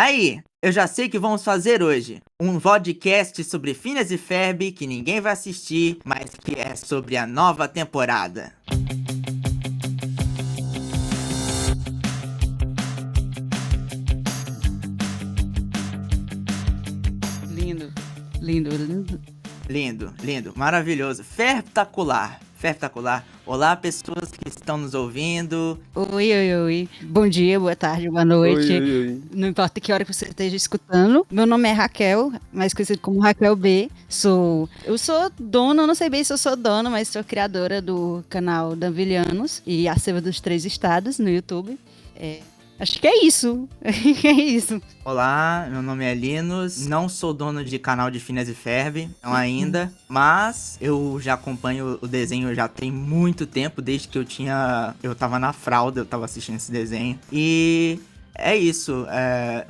Aí, eu já sei o que vamos fazer hoje. Um podcast sobre Phineas e Ferb que ninguém vai assistir, mas que é sobre a nova temporada. Lindo, lindo, lindo. Lindo, lindo, maravilhoso, fertacular, fertacular. Olá, pessoas que estão nos ouvindo. Oi, oi, oi. Bom dia, boa tarde, boa noite. Oi, oi, oi. Não importa que hora que você esteja escutando. Meu nome é Raquel, mais conhecido como Raquel B. Eu sou dona, não sei bem se eu sou dona, mas sou criadora do canal Danvilhanos e a Seva dos Três Estados no YouTube. Acho que é isso. É isso. Olá, meu nome é Linus, não sou dono de canal de Phineas e Ferb, não ainda, mas eu já acompanho o desenho já tem muito tempo, desde que eu tava na fralda, eu tava assistindo esse desenho, e é isso,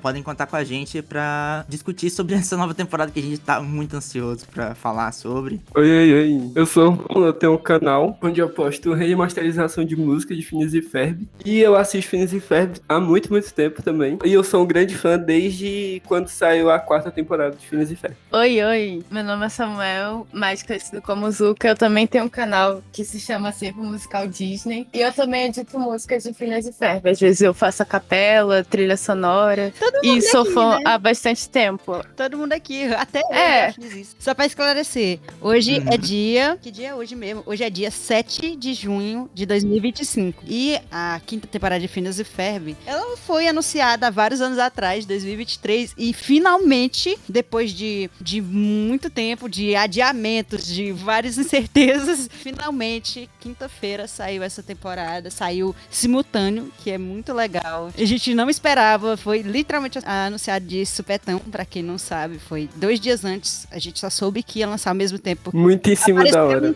podem contar com a gente pra discutir sobre essa nova temporada que a gente tá muito ansioso pra falar sobre. Oi, oi, oi. Eu tenho um canal onde eu posto remasterização de música de Phineas e Ferb. E eu assisto Phineas e Ferb há muito, muito tempo também. E eu sou um grande fã desde quando saiu a 4ª temporada de Phineas e Ferb. Oi, oi. Meu nome é Samuel, mais conhecido como Zuka. Eu também tenho um canal que se chama Sempre Musical Disney. E eu também edito músicas de Phineas e Ferb. Às vezes eu faço a capela, trilha sonora. E sou aqui, fã né? há bastante tempo. Todo mundo aqui, até É. eu fiz isso. Só pra esclarecer, hoje é dia... Que dia é hoje mesmo? Hoje é dia 7 de junho de 2025. E a 5ª temporada de Phineas e Ferb, ela foi anunciada há vários anos atrás, 2023, e finalmente, depois de muito tempo, de adiamentos, de várias incertezas, finalmente, quinta-feira, saiu essa temporada, saiu simultâneo, que é muito legal. A gente não esperava, foi literalmente anunciado de supetão, pra quem não sabe, foi 2 dias antes, a gente só soube que ia lançar ao mesmo tempo. Muito em cima da hora.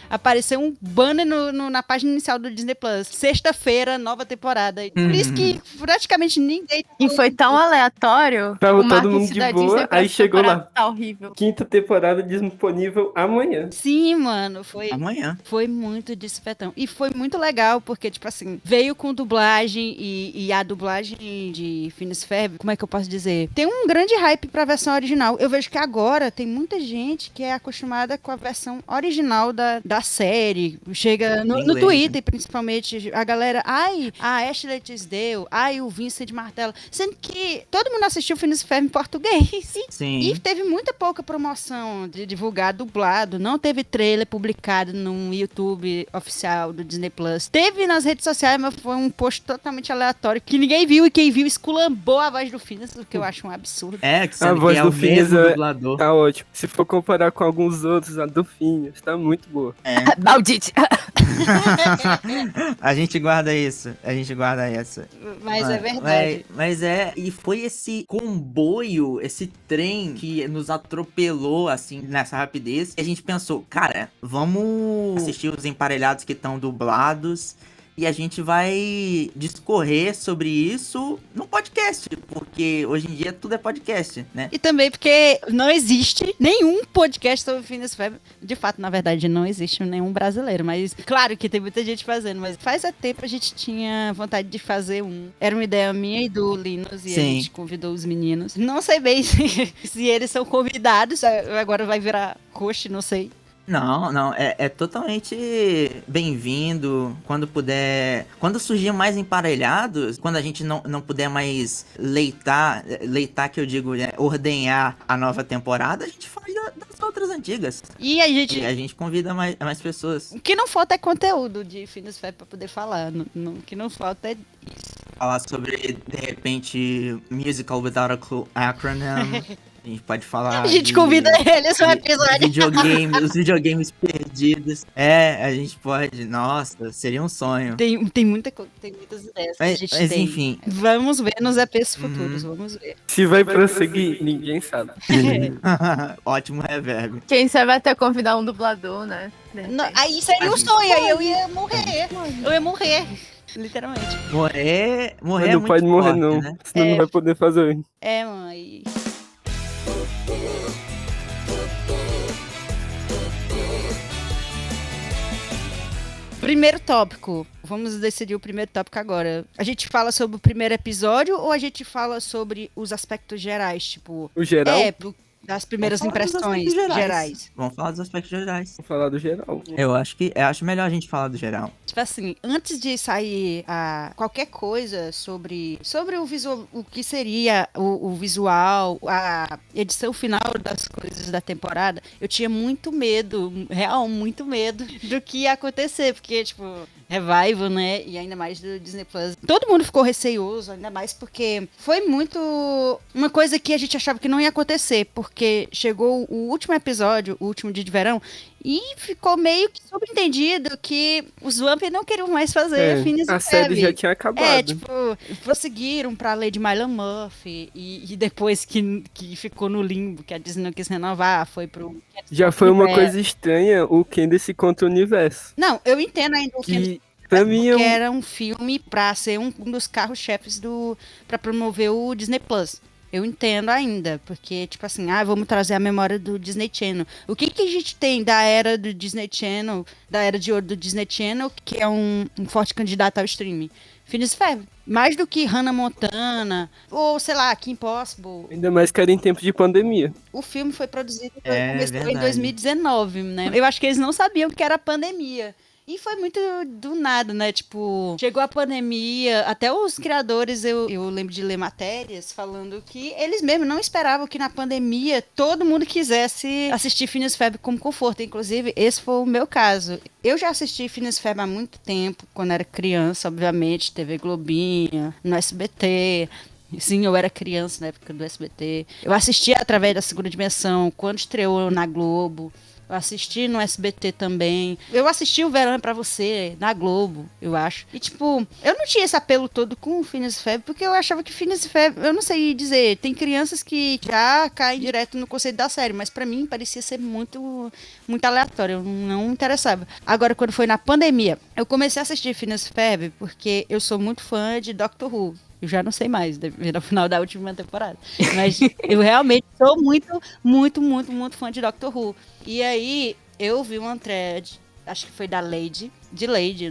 Apareceu um banner na página inicial do Disney Plus. Sexta-feira, nova temporada. Por isso que praticamente ninguém... E foi tão aleatório. Tava o todo marketing mundo de da boa, Disney pra aí essa chegou lá. temporada Tá horrível. 5ª temporada disponível amanhã. Sim, mano, foi... Amanhã. Foi muito de supetão. E foi muito legal, porque, tipo assim, veio com dublagem e a dublagem de Phineas e Ferb, como é que eu posso dizer? Tem um grande hype pra versão original. Eu vejo que agora tem muita gente que é acostumada com a versão original da série. Chega no Inglês, Twitter, principalmente, a galera, ai, a Ashley Tisdale, ai, o Vincent Martella. Sendo que todo mundo assistiu Phineas e Ferb em português. Sim. E teve muita pouca promoção de divulgar dublado. Não teve trailer publicado no YouTube oficial do Disney Plus. Teve nas redes sociais, mas foi um post totalmente aleatório que ninguém viu. E quem viu esculambou a voz do Phineas, o que eu acho um absurdo. Que A sendo voz que é do o Phineas mesmo dublador. tá ótimo. Se for comparar com alguns outros, a do Phineas tá muito boa. Maldito. A gente guarda isso, a gente guarda essa. Mas é verdade. Mas e foi esse comboio, esse trem que nos atropelou, assim, nessa rapidez. E a gente pensou, cara, vamos assistir os emparelhados que estão dublados e a gente vai discorrer sobre isso no podcast, porque hoje em dia tudo é podcast, né? E também porque não existe nenhum podcast sobre Phineas e Ferb. De fato, na verdade, não existe nenhum brasileiro. Mas, claro que tem muita gente fazendo. Mas faz tempo a gente tinha vontade de fazer um. Era uma ideia minha e do Linus. E Sim. a gente convidou os meninos. Não sei bem se eles são convidados. Agora vai virar coach, não sei. Não, é totalmente bem-vindo, quando puder, quando surgir mais emparelhados, quando a gente não puder mais leitar que eu digo, ordenhar a nova temporada, a gente faz das outras antigas. E a gente... E a gente convida mais pessoas. O que não falta é conteúdo de Phineas e Ferb pra poder falar. O que não falta é isso. Falar sobre, de repente, musical without a acronym. A gente pode falar. A gente convida eles no episódio. Os videogames perdidos. A gente pode. Nossa, seria um sonho. Tem muitas ideias que a gente Mas tem. enfim. Vamos ver nos EPs futuros, vamos ver. Se vai prosseguir, ninguém sabe. Ótimo reverb. Quem sabe até convidar um dublador, né? Aí seria um sonho, aí eu ia morrer. Eu ia morrer. Literalmente. Morrer Mas é não muito pode morrer, forte, não. né? Senão não vai poder fazer. Mãe. Primeiro tópico. vamos decidir o primeiro tópico agora. A gente fala sobre o primeiro episódio ou a gente fala sobre os aspectos gerais? Tipo, O geral? Das primeiras Vamos falar dos impressões aspectos gerais. Vamos falar dos aspectos gerais. Vou falar do geral. Eu acho melhor a gente falar do geral. Tipo assim, antes de sair qualquer coisa sobre o visual, o que seria o visual, a edição final das coisas da temporada, eu tinha muito medo, muito medo do que ia acontecer, porque, tipo, revival, né? E ainda mais do Disney Plus. Todo mundo ficou receioso, ainda mais porque foi muito uma coisa que a gente achava que não ia acontecer, porque chegou o último episódio, o último dia de verão, e ficou meio que subentendido que os Vamp não queriam mais fazer Phineas a e série Ferb. já tinha acabado. Tipo, prosseguiram pra Lady Mila Murphy e depois que ficou no limbo, que a Disney não quis renovar, foi pro... Já foi uma coisa estranha o Candace contra o universo. Não, eu entendo ainda o que... Pra mim porque era um filme pra ser um dos carros-chefes pra promover o Disney Plus. Eu entendo ainda, porque, tipo assim, vamos trazer a memória do Disney Channel. O que a gente tem da era do Disney Channel, da era de ouro do Disney Channel, que é um forte candidato ao streaming? Phineas e Ferb. Mais do que Hannah Montana, ou, sei lá, Kim Possible. Ainda mais que era em tempo de pandemia. O filme foi produzido verdade. em 2019, né? Eu acho que eles não sabiam que era pandemia. E foi muito do nada, né? Tipo, chegou a pandemia, até os criadores, eu lembro de ler matérias falando que eles mesmos não esperavam que na pandemia todo mundo quisesse assistir Phineas e Ferb como conforto. Inclusive, esse foi o meu caso. Eu já assisti Phineas e Ferb há muito tempo, quando era criança, obviamente, TV Globinha, no SBT... Sim, eu era criança na época do SBT. Eu assistia através da Segunda Dimensão, quando estreou na Globo. Eu assisti no SBT também. Eu assisti o Verão é Pra Você, na Globo, eu acho. E, tipo, eu não tinha esse apelo todo com o Phineas e Ferb, porque eu achava que Phineas e Ferb, eu não sei dizer, tem crianças que já caem direto no conceito da série, mas pra mim parecia ser muito, muito aleatório, eu não me interessava. Agora, quando foi na pandemia, eu comecei a assistir Phineas e Ferb porque eu sou muito fã de Doctor Who. Eu já não sei mais, no final da última temporada. Mas eu realmente sou muito, muito, muito, muito fã de Doctor Who. E aí, eu vi uma thread, acho que foi da Lady,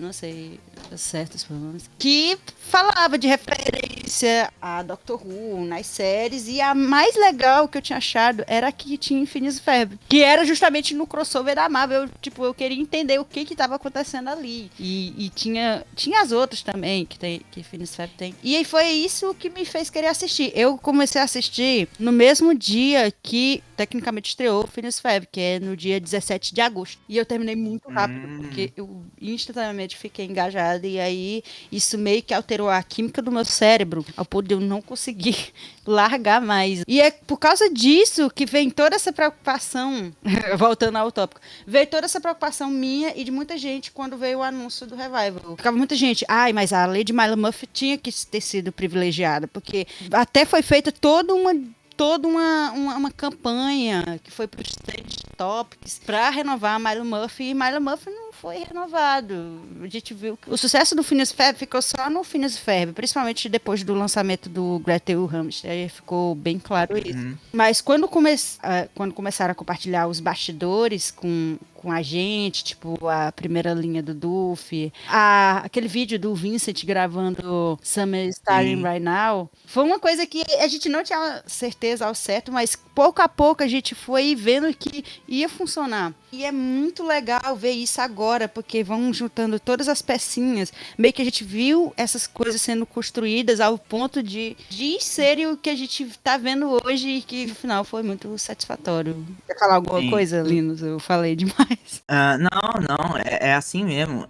não sei certos pronomes, que falava de referência a Doctor Who nas séries, e a mais legal que eu tinha achado era que tinha em Phineas e Ferb, que era justamente no crossover da Marvel. Eu queria entender o que estava acontecendo ali, e tinha as outras também que Phineas e Ferb tem, e aí foi isso que me fez querer assistir. Eu comecei a assistir no mesmo dia que tecnicamente estreou Phineas e Ferb, que é no dia 17 de agosto, e eu terminei muito rápido, porque eu instantaneamente fiquei engajada, e aí isso meio que alterou a química do meu cérebro, ao ponto de eu não conseguir largar mais. E é por causa disso que vem toda essa preocupação, voltando ao tópico, veio toda essa preocupação minha e de muita gente quando veio o anúncio do Revival. Ficava muita gente, mas a Lady Mila Murphy tinha que ter sido privilegiada, porque até foi feita toda uma campanha que foi para os Trend Topics para renovar a Mila Murphy, e Mila Murphy não foi renovado. A gente viu que o sucesso do Phineas e Ferb ficou só no Phineas e Ferb, principalmente depois do lançamento do Gretel Hamster, ficou bem claro isso. Mas quando começaram a compartilhar os bastidores com a gente, tipo a primeira linha do Duffy, aquele vídeo do Vincent gravando Summer Starting Right Now, foi uma coisa que a gente não tinha certeza ao certo, mas pouco a pouco a gente foi vendo que ia funcionar. E é muito legal ver isso agora, porque vão juntando todas as pecinhas, meio que a gente viu essas coisas sendo construídas ao ponto de serem o que a gente tá vendo hoje, e que no final foi muito satisfatório. Quer falar alguma coisa, Linus? Eu falei demais. Não, é assim mesmo.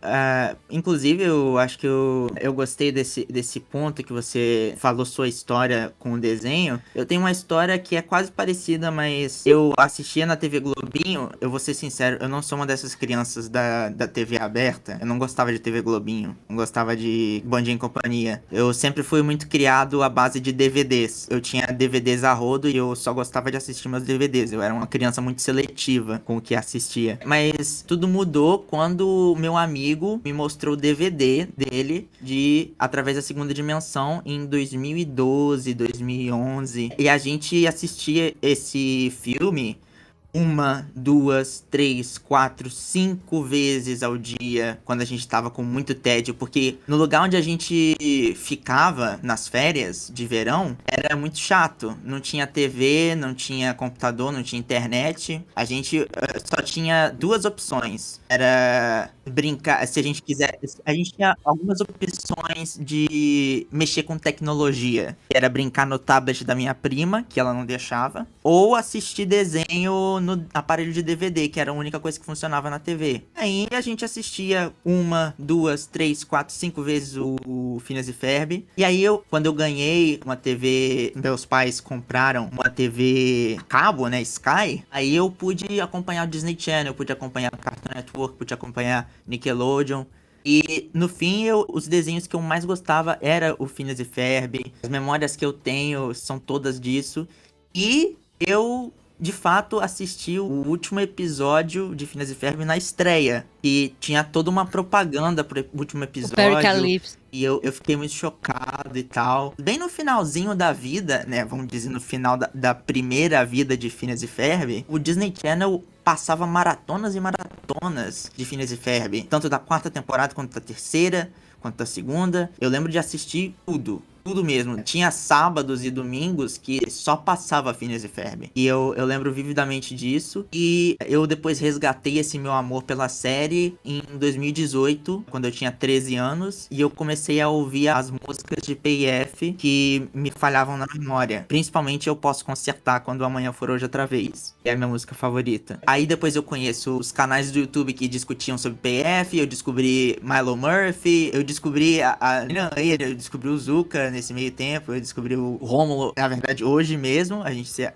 Inclusive, eu acho que eu gostei desse ponto que você falou sua história com o desenho. Eu tenho uma história que é quase parecida, mas eu assistia na TV Globinho. Eu vou ser sincero, eu não sou uma dessas crianças da TV aberta. Eu não gostava de TV Globinho, não gostava de Bom Dia e Companhia. Eu sempre fui muito criado à base de DVDs. Eu tinha DVDs a rodo e eu só gostava de assistir meus DVDs. Eu era uma criança muito seletiva com o que assistia. Mas tudo mudou quando meu amigo me mostrou o DVD dele de Através da Segunda Dimensão em 2012, 2011. E a gente assistia esse filme uma, duas, três, quatro, 5 vezes ao dia quando a gente tava com muito tédio, porque no lugar onde a gente ficava nas férias de verão era muito chato. Não tinha TV, não tinha computador, não tinha internet. A gente só tinha duas opções. Era brincar, se a gente quiser. A gente tinha algumas opções de mexer com tecnologia. Que era brincar no tablet da minha prima, que ela não deixava, ou assistir desenho no aparelho de DVD, que era a única coisa que funcionava na TV. Aí a gente assistia uma, duas, três, quatro, 5 vezes o Phineas e Ferb. E aí quando eu ganhei uma TV, meus pais compraram uma TV cabo, né, Sky, aí eu pude acompanhar o Disney Channel, pude acompanhar o Cartoon Network, pude acompanhar Nickelodeon. E no fim, os desenhos que eu mais gostava era o Phineas e Ferb. As memórias que eu tenho são todas disso. E eu, de fato, assisti o último episódio de Phineas e Ferb na estreia. E tinha toda uma propaganda pro último episódio. Pericalipse. E eu fiquei muito chocado e tal. Bem no finalzinho da vida, né? Vamos dizer, no final da primeira vida de Phineas e Ferb, o Disney Channel passava maratonas e maratonas de Phineas e Ferb. Tanto da 4ª temporada, quanto da 3ª, quanto da 2ª. Eu lembro de assistir tudo. Tudo mesmo. Tinha sábados e domingos que só passava Phineas e Ferb. E eu lembro vividamente disso. E eu depois resgatei esse meu amor pela série em 2018, quando eu tinha 13 anos. E eu comecei a ouvir as músicas de PF que me falhavam na memória. Principalmente Eu Posso Consertar Quando Amanhã For Hoje Outra Vez. Que é a minha música favorita. Aí depois eu conheço os canais do YouTube que discutiam sobre PF. Eu descobri Milo Murphy. Eu descobri eu descobri o Zuka nesse meio tempo. Eu descobri o Rômulo, na verdade, hoje mesmo, a gente se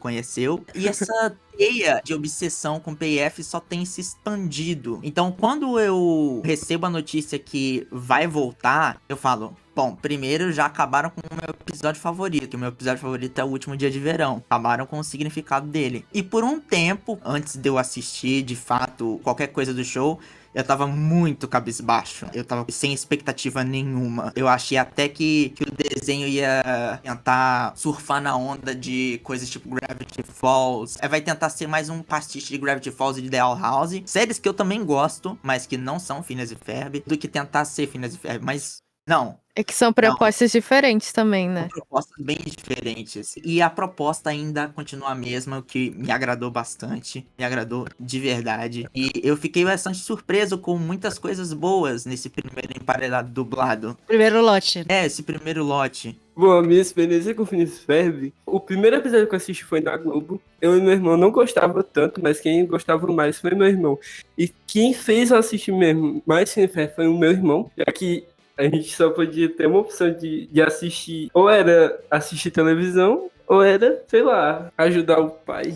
conheceu. E essa teia de obsessão com PF só tem se expandido. Então, quando eu recebo a notícia que vai voltar, eu falo... Bom, primeiro já acabaram com o meu episódio favorito. O meu episódio favorito é O Último Dia de Verão. Acabaram com o significado dele. E por um tempo, antes de eu assistir, de fato, qualquer coisa do show... Eu tava muito cabisbaixo. Eu tava sem expectativa nenhuma. Eu achei até que o desenho ia tentar surfar na onda de coisas tipo Gravity Falls. Vai tentar ser mais um pastiche de Gravity Falls e de The Owl House. Séries que eu também gosto, mas que não são Phineas e Ferb. Do que tentar ser Phineas e Ferb. Mas não. É que são propostas diferentes também, né? São propostas bem diferentes. E a proposta ainda continua a mesma, o que me agradou bastante. Me agradou de verdade. E eu fiquei bastante surpreso com muitas coisas boas nesse primeiro emparelhado dublado. Primeiro lote. Esse primeiro lote. Bom, a minha experiência com o Phineas e Ferb, o primeiro episódio que eu assisti foi na Globo. Eu e meu irmão não gostava tanto, mas quem gostava mais foi meu irmão. E quem fez eu assistir mesmo mais Phineas e Ferb foi o meu irmão, já que a gente só podia ter uma opção de assistir, ou era assistir televisão, ou era, sei lá, ajudar o pai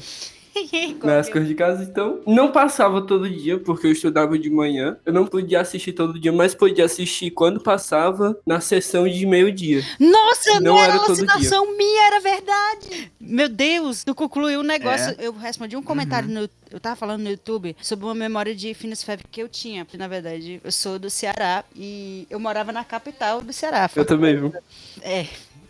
nas coisas de casa. Então, não passava todo dia, porque eu estudava de manhã. Eu não podia assistir todo dia, mas podia assistir quando passava na sessão de meio-dia. Nossa, Não era era todo alucinação minha, era verdade. Meu Deus, tu concluiu um negócio. É. Eu respondi um comentário eu tava falando no YouTube sobre uma memória de Phineas e Ferb que eu tinha. Na verdade, eu sou do Ceará e eu morava na capital do Ceará. Eu também, viu? É,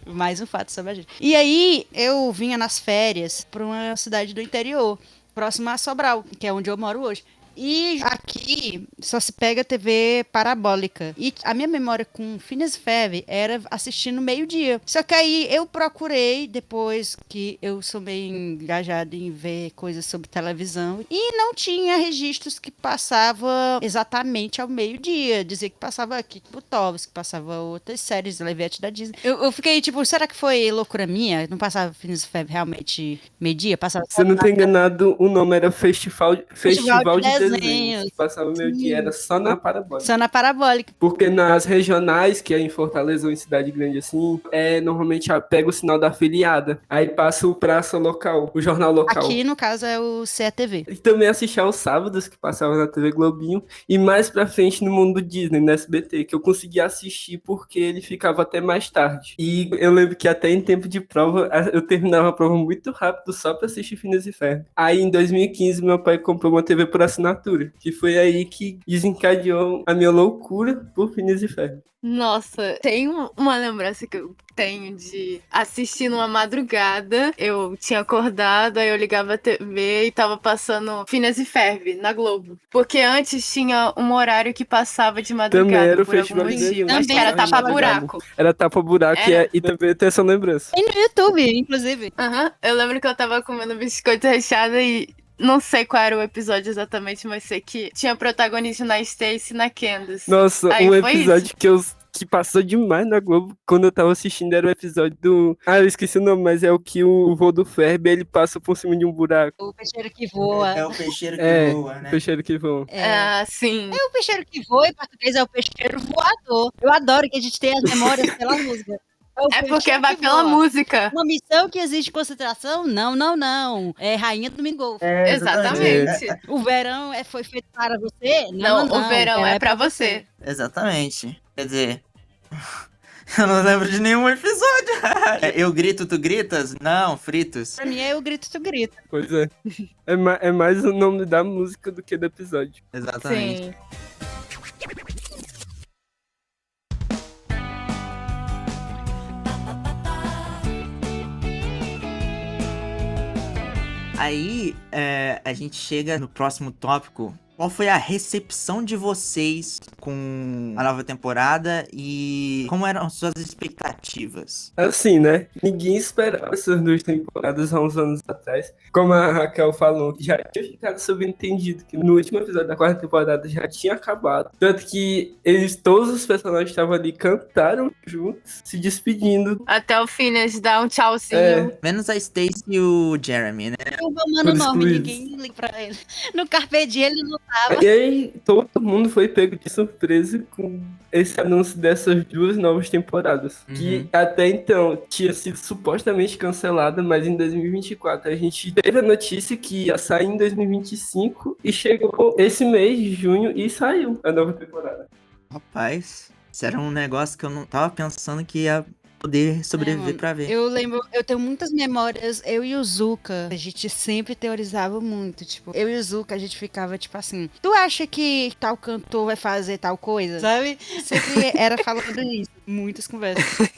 mais um fato sobre a gente. E aí, eu vinha nas férias pra uma cidade do interior, próxima a Sobral, que é onde eu moro hoje. E aqui só se pega TV parabólica. E a minha memória com Phineas e Ferb era assistindo meio-dia. Só que aí eu procurei, depois que eu sou meio engajada em ver coisas sobre televisão, e não tinha registros que passava exatamente ao meio-dia. Dizia que passava aqui Butovs, que passava outras séries, Levete da Disney. Eu fiquei tipo, será que foi loucura minha? Não passava Phineas e Ferb realmente meio-dia? Passava. Se eu não tenho enganado, o nome era Festival de Desenhos. Desenhos. Passava meio dia, era só na parabólica. Só na parabólica. Porque nas regionais, que é em Fortaleza ou em cidade grande assim, normalmente pega o sinal da afiliada. Aí passa o praça local, o jornal local. Aqui, no caso, é o CETV. E também assistia aos sábados, que passava na TV Globinho. E mais pra frente no Mundo Disney, no SBT, que eu conseguia assistir porque ele ficava até mais tarde. E eu lembro que até em tempo de prova, eu terminava a prova muito rápido só pra assistir Phineas e Ferb. Aí em 2015, meu pai comprou uma TV por assinatura. formatura, que foi aí que desencadeou a minha loucura por Phineas e Ferb. Nossa, tem uma lembrança que eu tenho de assistir numa madrugada. Eu tinha acordado, aí eu ligava a TV e tava passando Phineas e Ferb na Globo. Porque antes tinha um horário que passava de madrugada. Também era o por algum Festival de motivo. Desenho. Acho que era Também Tapa era Buraco. Era tapa-buraco Era. e também tem essa lembrança. Tem no YouTube, inclusive. Aham, eu lembro que eu tava comendo biscoito recheado e não sei qual era o episódio exatamente, mas sei que tinha protagonista na Stacy e na Candace. Nossa, Aí um foi episódio que passou demais na Globo quando eu tava assistindo era o episódio do. Ah, eu esqueci o nome, mas é o que o vô do Ferb ele passa por cima de um buraco. O peixeiro que voa. É o peixeiro que É, voa, né? Peixeiro que voa. Ah, sim. O peixeiro que voa, em português, é o peixeiro voador. Eu adoro que a gente tenha as memórias pela música. o É porque peixeiro vai que pela voa. música. Uma missão que exige concentração? Não, não, não. É Rainha do Domingo. Exatamente. O verão foi feito para você? Não, Não, o verão é pra você. Exatamente. Quer dizer, eu não lembro de nenhum episódio. Eu grito, tu gritas? Não, fritos. Pra mim é o grito, tu grita. Pois é. É mais o nome da música do que do episódio. Exatamente. Sim. Aí, a gente chega no próximo tópico. Qual foi a recepção de vocês com a nova temporada e como eram as suas expectativas? Assim, né? Ninguém esperava essas duas temporadas há uns anos atrás. Como a Raquel falou, já tinha ficado subentendido que no último episódio da quarta temporada já tinha acabado. Tanto que todos os personagens que estavam ali, cantaram juntos, se despedindo. Até o Phineas dá um tchauzinho. É. Menos a Stacy e o Jeremy, né? O mano Por nome, excluídos. ninguém liga pra ele. No Carpe Diem ele não tava. E aí, todo mundo foi pego de surpresa com esse anúncio dessas duas novas temporadas. Que até então tinha sido supostamente cancelada, mas em 2024 a gente teve a notícia que ia sair em 2025 e chegou esse mês de junho e saiu a nova temporada. Rapaz, isso era um negócio que eu não tava pensando que ia poder sobreviver mano, pra ver. Eu lembro, eu tenho muitas memórias, eu e o Zuka, a gente sempre teorizava muito, tipo, eu e o Zuka, a gente ficava, tipo assim, tu acha que tal cantor vai fazer tal coisa? Sabe? Sempre era falando isso, muitas conversas.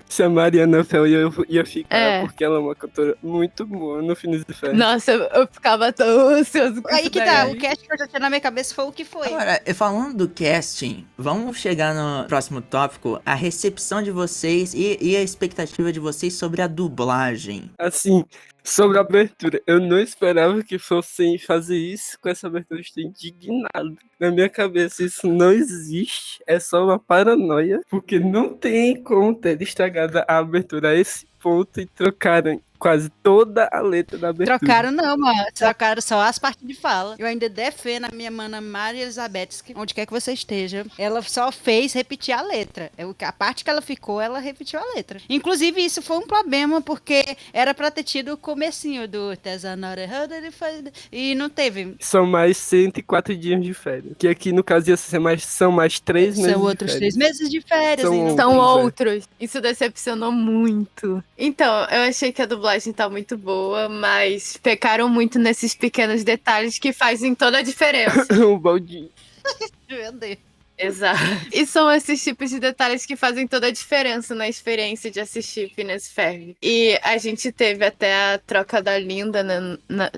Se a Mariana Fel ia ficar, É. porque ela é uma cantora muito boa no Phineas e Ferb. Nossa, eu ficava tão ansioso com Aí isso que tá, daí. o cast que eu já tinha na minha cabeça foi o que foi. Agora, falando do casting, vamos chegar no próximo tópico, a recepção de vocês e a expectativa de vocês sobre a dublagem. Assim, sobre a abertura, eu não esperava que fossem fazer isso com essa abertura. Eu estou indignado. Na minha cabeça, isso não existe. É só uma paranoia. Porque não tem como ter estragado a abertura a esse ponto e trocaram quase toda a letra da abertura. Trocaram não, mano. Trocaram só as partes de fala. Eu ainda defendo a minha mana Maria Elizabeth, que onde quer que você esteja, ela só fez repetir a letra. A parte que ela ficou, ela repetiu a letra. Inclusive, isso foi um problema, porque era pra ter tido o comecinho do Tesanora e não teve. São mais 104 dias de férias. Que aqui, no caso, ia ser são mais 3 meses São de outros férias. 3 meses de férias. São e não São Pois é. outros. Isso decepcionou muito. Então, eu achei que a dublagem tá muito boa, mas pecaram muito nesses pequenos detalhes que fazem toda a diferença. O baldinho. Meu Deus. Exato. E são esses tipos de detalhes que fazem toda a diferença na experiência de assistir Phineas e Ferb. E a gente teve até a troca da Linda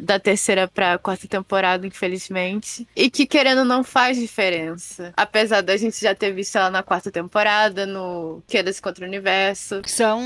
da terceira pra quarta temporada, infelizmente. E que, querendo, não faz diferença. Apesar da gente já ter visto ela na quarta temporada, no Quedas contra o Universo. Só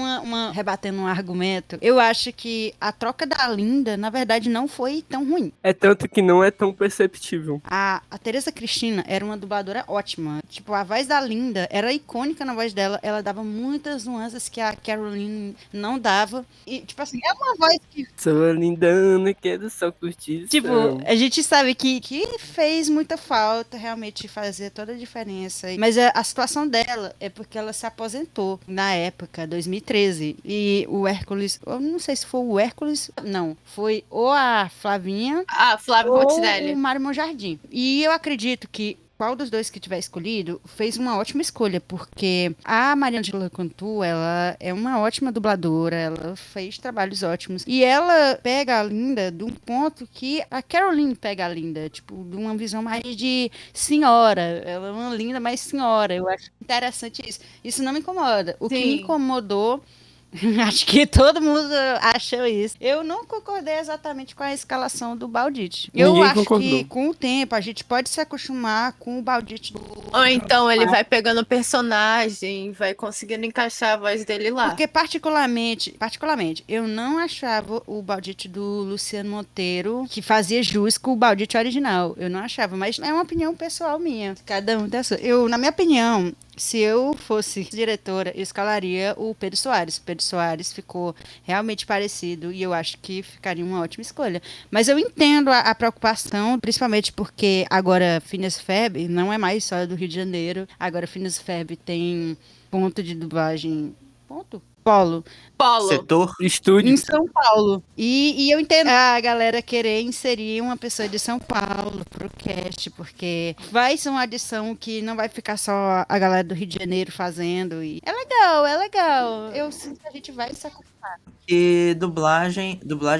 rebatendo um argumento, eu acho que a troca da Linda, na verdade, não foi tão ruim. É tanto que não é tão perceptível. A Teresa Cristina era uma dubladora ótima. Tipo, a voz da Linda era icônica na voz dela. Ela dava muitas nuances que a Caroline não dava. E, tipo assim, é uma voz que... Sou a lindana, quero só curtir. Tipo, a gente sabe que fez muita falta realmente fazer toda a diferença. Mas a situação dela é porque ela se aposentou na época, 2013. E o Hércules... Eu não sei se foi o Hércules... Não. Foi ou a Flavinha... Ah, Flávio ou Montinelli. o Mário Monjardim. E eu acredito que com qual dos dois que tiver escolhido, fez uma ótima escolha, porque a Mariangela Cantu, ela é uma ótima dubladora, ela fez trabalhos ótimos. E ela pega a Linda de um ponto que a Caroline pega a Linda, tipo, de uma visão mais de senhora. Ela é uma Linda mais senhora. Eu acho interessante isso. Isso não me incomoda. O que me Sim. incomodou, acho que todo mundo achou isso. Eu não concordei exatamente com a escalação do Baldit. Eu Ninguém acho concordou. que com o tempo a gente pode se acostumar com o Baldit do... Ou então ele vai pegando personagem, vai conseguindo encaixar a voz dele lá. Porque particularmente, eu não achava o Baldit do Luciano Monteiro que fazia jus com o Baldit original. Eu não achava, mas é uma opinião pessoal minha. Cada um tem a sua. Na minha opinião, se eu fosse diretora, eu escalaria o Pedro Soares. Pedro Soares ficou realmente parecido e eu acho que ficaria uma ótima escolha. Mas eu entendo a preocupação, principalmente porque agora Phineas e Ferb não é mais só do Rio de Janeiro. Agora Phineas e Ferb tem ponto de dublagem... Polo. Setor. Estúdio. Em São Paulo. E eu entendo a galera querer inserir uma pessoa de São Paulo pro cast, porque vai ser uma adição que não vai ficar só a galera do Rio de Janeiro fazendo. E é legal, é legal. Eu sinto que a gente vai se acostumar. E dublagem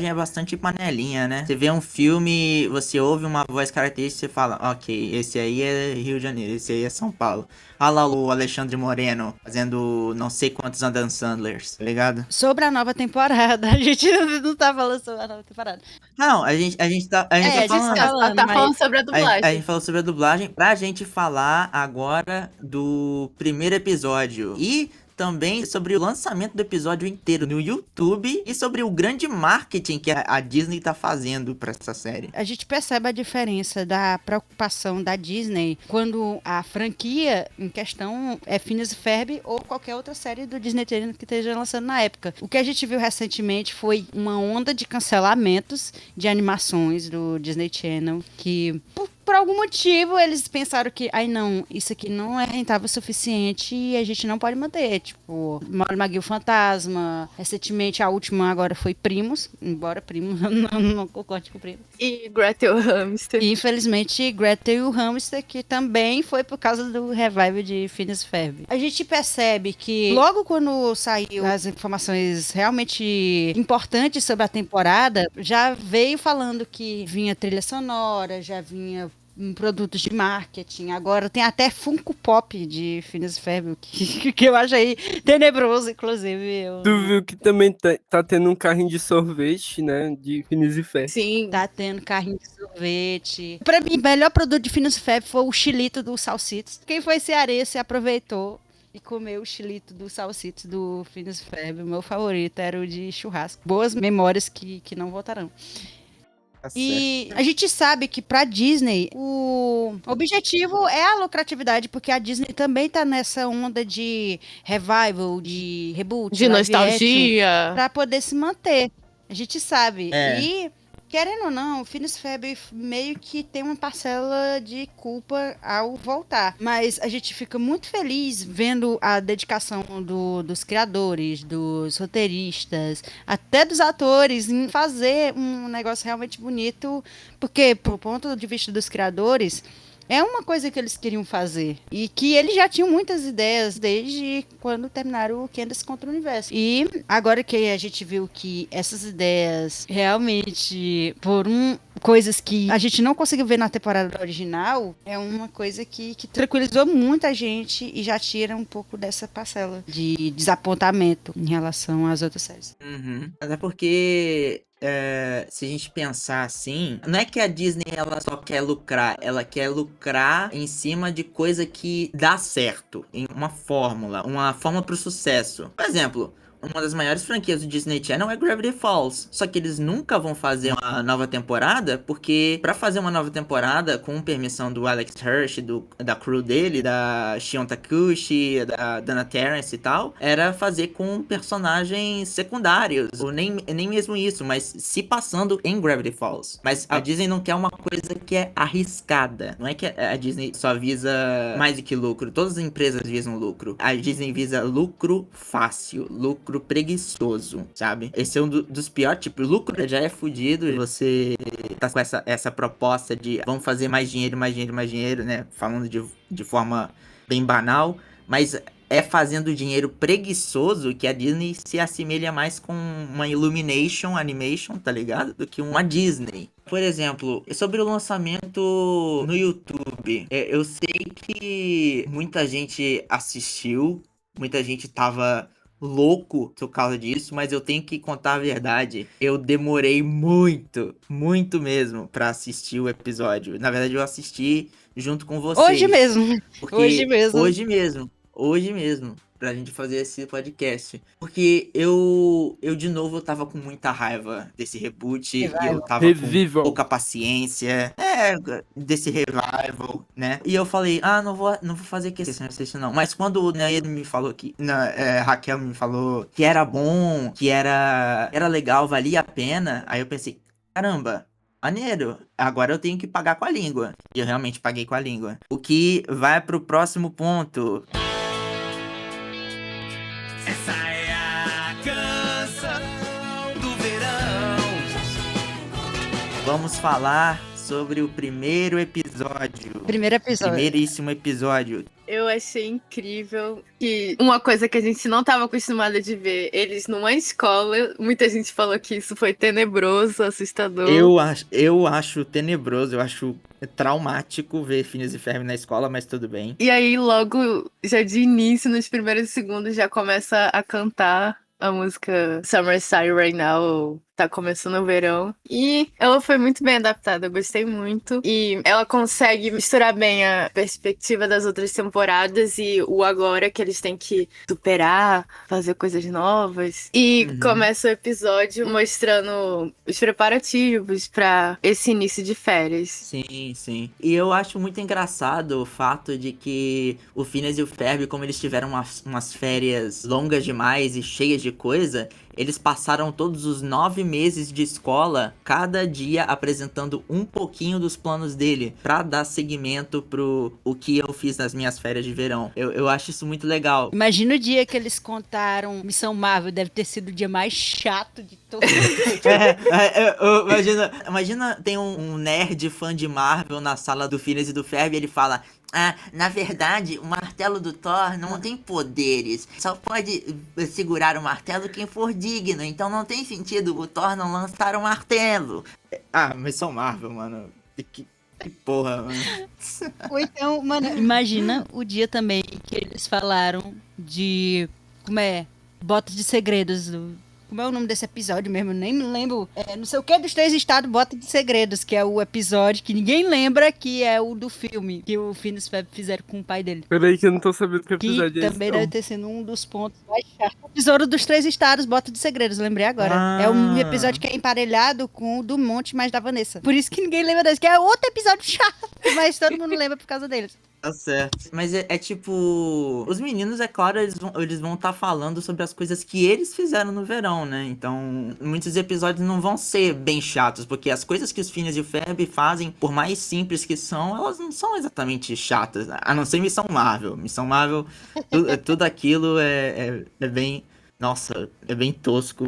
é bastante panelinha, né? Você vê um filme, você ouve uma voz característica e você fala, ok, esse aí é Rio de Janeiro, esse aí é São Paulo. Olha lá o Alexandre Moreno fazendo não sei quantos Adam Sandlers, tá ligado? Sobre a nova temporada, a gente não tá falando sobre a nova temporada. Não, a gente tá falando. falando, Tá mas- falando sobre a dublagem. A gente falou sobre a dublagem pra gente falar agora do primeiro episódio. E também sobre o lançamento do episódio inteiro no YouTube e sobre o grande marketing que a Disney tá fazendo pra essa série. A gente percebe a diferença da preocupação da Disney quando a franquia em questão é Phineas e Ferb ou qualquer outra série do Disney Channel que esteja lançando na época. O que a gente viu recentemente foi uma onda de cancelamentos de animações do Disney Channel que, por algum motivo, eles pensaram que, não, isso aqui não é rentável o suficiente e a gente não pode manter. Tipo, Molly McGill Fantasma, recentemente a última agora foi Primos, embora Primos não concorde com Primos. E Gretel Hamster. E, infelizmente, Gretel e o Hamster, que também foi por causa do revival de Phineas e Ferb. A gente percebe que, logo quando saiu as informações realmente importantes sobre a temporada, já veio falando que vinha trilha sonora, já vinha produtos de marketing. Agora tem até Funko Pop de Phineas e Ferb, que eu acho aí tenebroso, inclusive. Tu viu que também tá tendo um carrinho de sorvete, né? De Phineas e Ferb. Sim. Tá tendo carrinho de sorvete. Pra mim, o melhor produto de Phineas e Ferb foi o xilito do Salsitos. Quem foi cearense aproveitou e comeu o xilito do Salsitos do Phineas e Ferb. O meu favorito era o de churrasco. Boas memórias que não voltarão. Tá E a gente sabe que pra Disney o objetivo é a lucratividade, porque a Disney também tá nessa onda de revival, de reboot, De live action, nostalgia. pra poder se manter. A gente sabe. É. E, querendo ou não, o Phineas e Ferb meio que tem uma parcela de culpa ao voltar. Mas a gente fica muito feliz vendo a dedicação dos criadores, dos roteiristas, até dos atores, em fazer um negócio realmente bonito. Porque, pro ponto de vista dos criadores, é uma coisa que eles queriam fazer. E que eles já tinham muitas ideias desde quando terminaram o Candace contra o Universo. E agora que a gente viu que essas ideias realmente foram coisas que a gente não conseguiu ver na temporada original, é uma coisa que tranquilizou muita gente e já tira um pouco dessa parcela de desapontamento em relação às outras séries. Uhum. Até porque se a gente pensar assim, não é que a Disney ela só quer lucrar, ela quer lucrar em cima de coisa que dá certo, em uma fórmula pro sucesso. Por exemplo, uma das maiores franquias do Disney Channel é Gravity Falls. Só que eles nunca vão fazer uma nova temporada, porque pra fazer uma nova temporada, com permissão do Alex Hirsch, da crew dele, da Shion Takushi, da Dana Terrence e tal, era fazer com personagens secundários. Ou nem mesmo isso, mas se passando em Gravity Falls. Mas a Disney não quer uma coisa que é arriscada. Não é que a Disney só visa mais do que lucro. Todas as empresas visam lucro. A Disney visa lucro fácil, lucro preguiçoso, sabe? Esse é um dos piores, tipo, lucro já é fudido, você tá com essa proposta de vamos fazer mais dinheiro, mais dinheiro, mais dinheiro, né? Falando de forma bem banal, mas é fazendo dinheiro preguiçoso que a Disney se assemelha mais com uma Illumination Animation, tá ligado? Do que uma Disney. Por exemplo, sobre o lançamento no YouTube, eu sei que muita gente assistiu, muita gente tava louco por causa disso, mas eu tenho que contar a verdade. Eu demorei muito, muito mesmo pra assistir o episódio. Na verdade, eu assisti junto com vocês. Hoje mesmo. Porque Hoje mesmo. Hoje mesmo, pra gente fazer esse podcast. Porque eu de novo, eu tava com muita raiva desse reboot. E eu tava Revival. com pouca paciência. Desse revival, né? E eu falei, não vou fazer questão de assistir, não. Mas quando o Nair me falou que... Raquel me falou que era bom, que era legal, valia a pena. Aí eu pensei, caramba... Maneiro, agora eu tenho que pagar com a língua. E eu realmente paguei com a língua. O que vai pro próximo ponto. Essa é a canção do verão. Vamos falar sobre o primeiro episódio. Primeiríssimo episódio. Eu achei incrível que uma coisa que a gente não estava acostumada de ver, eles numa escola, muita gente falou que isso foi tenebroso, assustador. Eu acho tenebroso, eu acho traumático ver Phineas e Ferb na escola, mas tudo bem. E aí logo, já de início, nos primeiros segundos, já começa a cantar a música Summer Style Right Now, tá começando o verão. E ela foi muito bem adaptada, eu gostei muito. E ela consegue misturar bem a perspectiva das outras temporadas e o agora que eles têm que superar, fazer coisas novas. E começa o episódio mostrando os preparativos pra esse início de férias. Sim, sim. E eu acho muito engraçado o fato de que o Phineas e o Ferb, como eles tiveram umas férias longas demais e cheias de coisa, eles passaram todos os 9 meses de escola, cada dia apresentando um pouquinho dos planos dele, pra dar seguimento pro o que eu fiz nas minhas férias de verão. Eu acho isso muito legal. Imagina o dia que eles contaram Missão Marvel, deve ter sido o dia mais chato de todos. Imagina tem um nerd fã de Marvel na sala do Phineas e do Ferb e ele fala... na verdade, o martelo do Thor não tem poderes. Só pode segurar o martelo quem for digno. Então não tem sentido o Thor não lançar o martelo. Mas são Marvel, mano. Que porra, mano. Ou então, mano, imagina o dia também que eles falaram de... Como é? Botas de segredos do... Como é o nome desse episódio mesmo? Eu nem me lembro. Não sei o que dos 3 estados, Bota de Segredos, que é o episódio que ninguém lembra, que é o do filme, que o Phineas e Ferb fizeram com o pai dele. Peraí que eu não tô sabendo que episódio é esse. Também deve ter sido um dos pontos mais chatos. O Tesouro dos 3 estados, Bota de Segredos, lembrei agora. É um episódio que é emparelhado com o do Monte mais da Vanessa. Por isso que ninguém lembra desse, que é outro episódio chato, mas todo mundo lembra por causa deles. Tá certo. Mas é tipo... Os meninos, é claro, eles vão estar falando sobre as coisas que eles fizeram no verão, né? Então, muitos episódios não vão ser bem chatos, porque as coisas que os Phineas e o Ferb fazem, por mais simples que são, elas não são exatamente chatas. A não ser Missão Marvel. Missão Marvel, tudo aquilo é bem... Nossa, é bem tosco.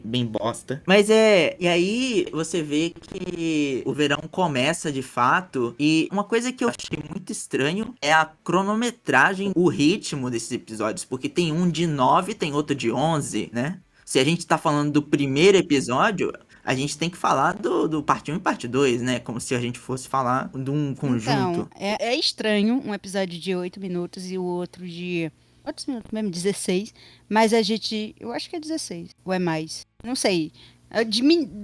Bem bosta. Mas e aí você vê que o verão começa de fato. E uma coisa que eu achei muito estranho é a cronometragem, o ritmo desses episódios. Porque tem um de 9, tem outro de 11, né? Se a gente tá falando do primeiro episódio, a gente tem que falar do parte 1 e parte 2, né? Como se a gente fosse falar de um conjunto. Então, é estranho um episódio de 8 minutos e o outro de... Quantos minutos mesmo? 16. Mas eu acho que é 16. Ou é mais? Não sei.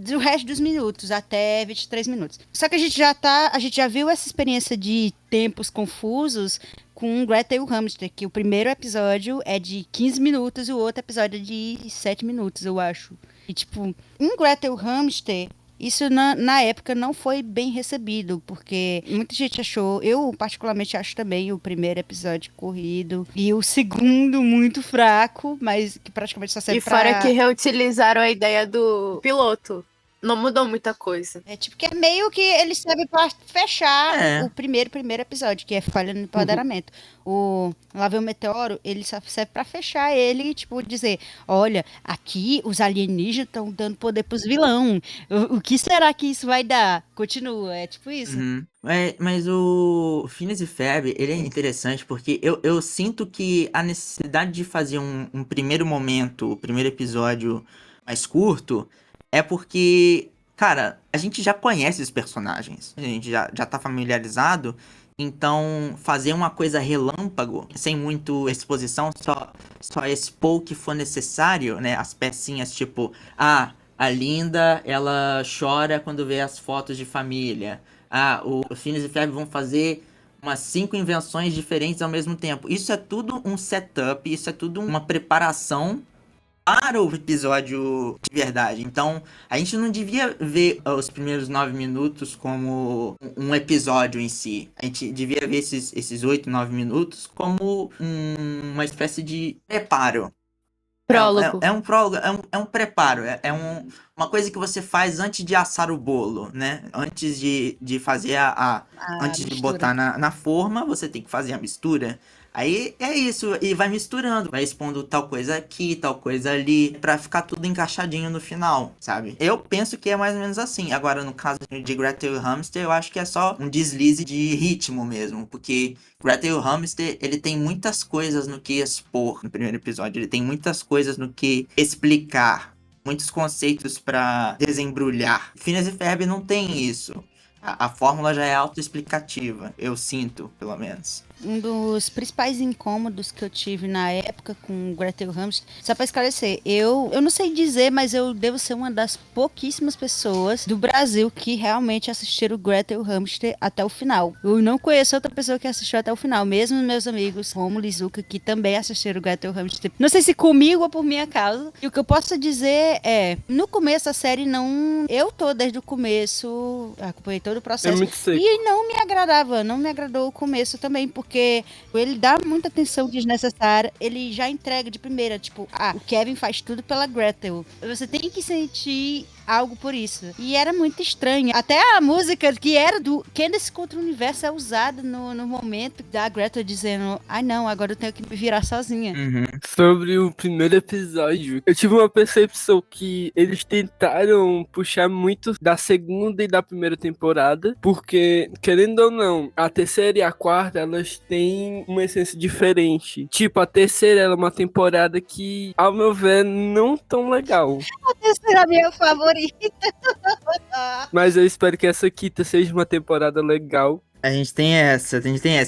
Do resto dos minutos, até 23 minutos. Só que a gente já viu essa experiência de tempos confusos com Gretel e o Hamster, que o primeiro episódio é de 15 minutos e o outro episódio é de 7 minutos, eu acho. E tipo, em Gretel e o Hamster... Isso na época não foi bem recebido, porque muita gente achou, eu particularmente acho também o primeiro episódio corrido e o segundo muito fraco, mas que praticamente só serve pra... E fora que reutilizaram a ideia do piloto Não mudou muita coisa. É tipo que é meio que ele serve pra fechar É. o primeiro episódio, que é falha no empoderamento. O Lá Vem o Meteoro, ele só serve pra fechar ele e, tipo, dizer, olha, aqui os alienígenas estão dando poder pros vilão. O que será que isso vai dar? Continua, é tipo isso. Uhum. Mas o Phineas e Ferb, ele é interessante porque eu sinto que a necessidade de fazer um primeiro momento, o primeiro episódio mais curto, é porque, cara, a gente já conhece os personagens, a gente já tá familiarizado, então fazer uma coisa relâmpago, sem muito exposição, só expor o que for necessário, né? As pecinhas tipo, a Linda, ela chora quando vê as fotos de família. O Phineas e Ferb vão fazer umas 5 invenções diferentes ao mesmo tempo. Isso é tudo um setup, isso é tudo uma preparação para o episódio de verdade. Então, a gente não devia ver os primeiros 9 minutos como um episódio em si. A gente devia ver esses 8, 9 minutos como uma espécie de preparo. Prólogo. É um prólogo, é um preparo, uma coisa que você faz antes de assar o bolo, né? Antes de fazer antes de mistura. botar na forma, você tem que fazer a mistura. Aí é isso, e vai misturando, vai expondo tal coisa aqui, tal coisa ali, pra ficar tudo encaixadinho no final, sabe? Eu penso que é mais ou menos assim. Agora, no caso de Gretel e o Hamster, eu acho que é só um deslize de ritmo mesmo, porque Gretel e o Hamster, ele tem muitas coisas no que expor no primeiro episódio, ele tem muitas coisas no que explicar, muitos conceitos pra desembrulhar. Phineas e Ferb não tem isso. A fórmula já é autoexplicativa, eu sinto, pelo menos. Um dos principais incômodos que eu tive na época com o Gretel Hamster, só pra esclarecer, eu não sei dizer, mas eu devo ser uma das pouquíssimas pessoas do Brasil que realmente assistiram o Gretel Hamster até o final. Eu não conheço outra pessoa que assistiu até o final, mesmo meus amigos Romulo e Zuka, que também assistiram o Gretel Hamster. Não sei se comigo ou por minha causa. E o que eu posso dizer é, no começo a série não... Eu tô desde o começo, acompanhei todo o processo. É muito seco. E não me agradou o começo também, porque ele dá muita atenção desnecessária, ele já entrega de primeira, tipo, o Kevin faz tudo pela Gretel. Você tem que sentir algo por isso. E era muito estranho. Até a música que era do Candace contra o Universo é usada no momento da Gretel dizendo, não, agora eu tenho que me virar sozinha. Sobre o primeiro episódio, eu tive uma percepção que eles tentaram puxar muito da segunda e da primeira temporada, porque, querendo ou não, a terceira e a quarta, elas têm uma essência diferente. Tipo, a terceira ela é uma temporada que, ao meu ver, não tão legal. Essa era a minha favorita. Mas eu espero que essa quinta seja uma temporada legal. A gente tem essa. A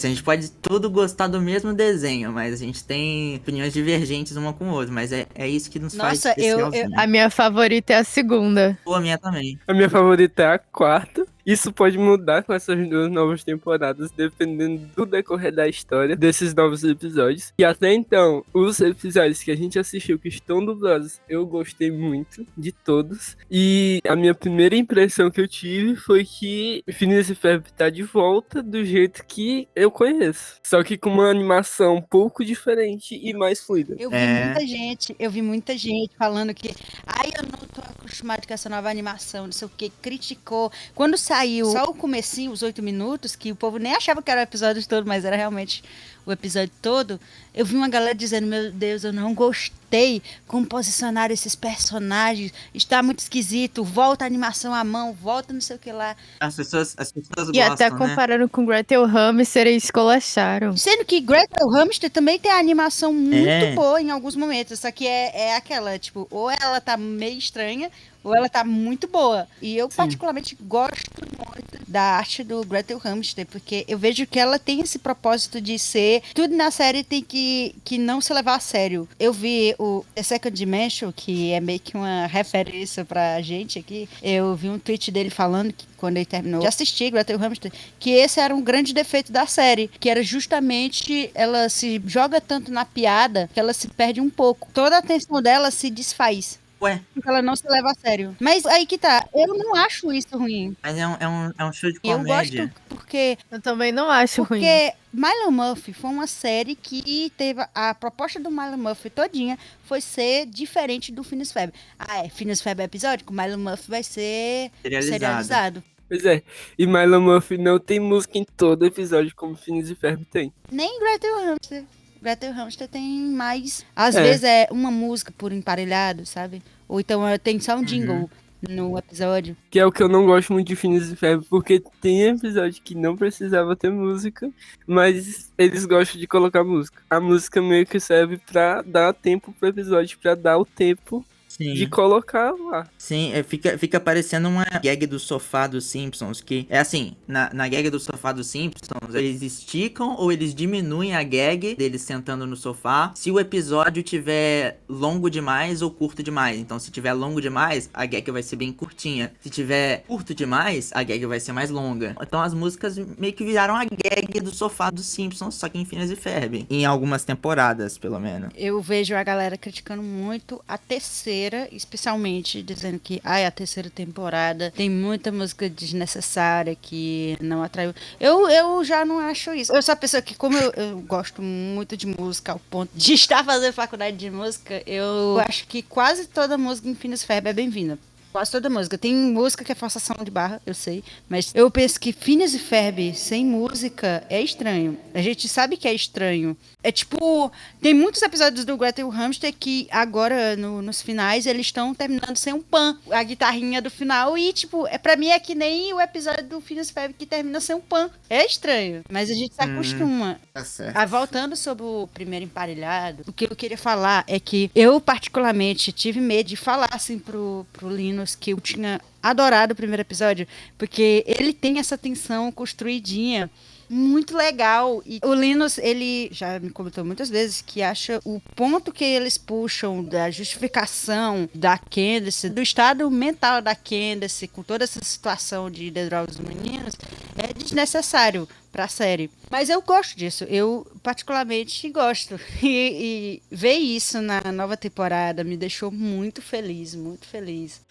gente pode tudo gostar do mesmo desenho, mas a gente tem opiniões divergentes uma com o outro. Mas é isso que nos faz Nossa, especialzinho. A minha favorita é a segunda. Pô, a minha também. A minha favorita é a quarta. Isso pode mudar com essas 2 novas temporadas, dependendo do decorrer da história desses novos episódios. E até então, os episódios que a gente assistiu que estão dublados, eu gostei muito de todos. E a minha primeira impressão que eu tive foi que Phineas e Ferb tá de volta do jeito que eu conheço. Só que com uma animação um pouco diferente e mais fluida. Eu vi muita gente falando que eu não tô acostumado com essa nova animação, não sei o que, criticou. Quando saiu só o comecinho, os 8 minutos, que o povo nem achava que era o episódio todo, mas era realmente o episódio todo, eu vi uma galera dizendo, meu Deus, eu não gostei como posicionaram esses personagens, está muito esquisito, volta a animação à mão, volta não sei o que lá. As pessoas E gostam, até né? comparando com Gretel Hamster, eles escolacharam. Sendo que Gretel Hamster também tem a animação muito boa em alguns momentos, só que é aquela, tipo, ou ela tá meio estranha, ou ela tá muito boa. E eu particularmente gosto muito da arte do Gretel Hamster, porque eu vejo que ela tem esse propósito de ser... Tudo na série tem que não se levar a sério. Eu vi o The Second Dimension, que é meio que uma referência pra gente aqui. Eu vi um tweet dele falando que quando ele terminou de assistir Gretel Hamster, que esse era um grande defeito da série, que era justamente ela se joga tanto na piada que ela se perde um pouco. Toda a atenção dela se desfaz. Ué, Porque ela não se leva a sério. Mas aí que tá, eu não acho isso ruim. mas é um show de Eu gosto comédia. porque Eu também não acho ruim. Porque Milo Murphy foi uma série que teve a proposta do Milo Murphy todinha foi ser diferente do Phineas e Ferb. Ah, Phineas e Ferb é episódico, Milo Murphy vai ser serializado. Pois é. E Milo Murphy não tem música em todo episódio como Phineas e Ferb tem. Nem Gretel Hamster. Gretel Hamster tem mais. Às É. vezes é uma música por emparelhado, sabe? Ou então tem só um jingle no episódio. Que é o que eu não gosto muito de Phineas e Ferb, porque tem episódio que não precisava ter música, mas eles gostam de colocar música. A música meio que serve pra dar tempo pro episódio, pra dar o tempo de Sim. colocar lá. Sim, fica parecendo uma gag do sofá dos Simpsons, que é assim, na gag do sofá dos Simpsons, eles esticam ou eles diminuem a gag deles sentando no sofá se o episódio tiver longo demais ou curto demais. Então, se tiver longo demais, a gag vai ser bem curtinha. Se tiver curto demais, a gag vai ser mais longa. Então, as músicas meio que viraram a gag do sofá dos Simpsons, só que em Phineas e Ferb. Em algumas temporadas, pelo menos. Eu vejo a galera criticando muito a terceira, especialmente dizendo que a terceira temporada tem muita música desnecessária que não atraiu. Eu já não acho isso. Eu sou a pessoa que, como eu gosto muito de música, ao ponto de estar fazendo faculdade de música, eu acho que quase toda música em Phineas e Ferb é bem-vinda. Quase toda música. Tem música que é forçação de barra, eu sei. Mas eu penso que Phineas e Ferb sem música é estranho. A gente sabe que é estranho. É tipo... Tem muitos episódios do Gretel Hamster que agora, nos finais, eles estão terminando sem um pan. A guitarrinha do final. E, tipo, pra mim é que nem o episódio do Phineas e Ferb que termina sem um pan. É estranho. Mas a gente se acostuma. Tá certo. Voltando sobre o primeiro emparelhado, o que eu queria falar é que eu, particularmente, tive medo de falar assim pro Linus que eu tinha adorado o primeiro episódio, porque ele tem essa tensão construidinha muito legal. E o Linus, ele já me comentou muitas vezes que acha o ponto que eles puxam da justificação da Candace, do estado mental da Candace, com toda essa situação de dedrar os meninos, é desnecessário pra série. Mas eu gosto disso. Eu particularmente gosto. E ver isso na nova temporada me deixou muito feliz, muito feliz.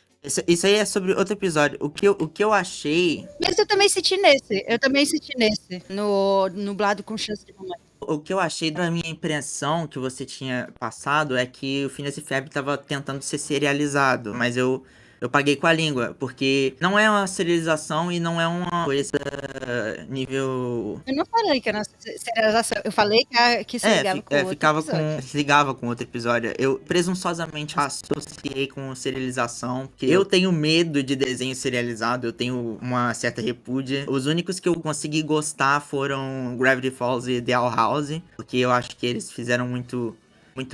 Isso aí é sobre outro episódio. O que eu achei. Mas eu também senti nesse. No Nublado com Chance de Mamãe. O que eu achei da minha impressão que você tinha passado é que o Phineas e Ferb tava tentando ser serializado, mas eu paguei com a língua, porque não é uma serialização e não é uma coisa nível... Eu não falei que era serialização. Eu falei que se ligava com outro episódio. Se ligava com outro episódio. Eu presunçosamente associei com serialização, porque eu tenho medo de desenho serializado, eu tenho uma certa repúdia. Os únicos que eu consegui gostar foram Gravity Falls e The Owl House, porque eu acho que eles fizeram muito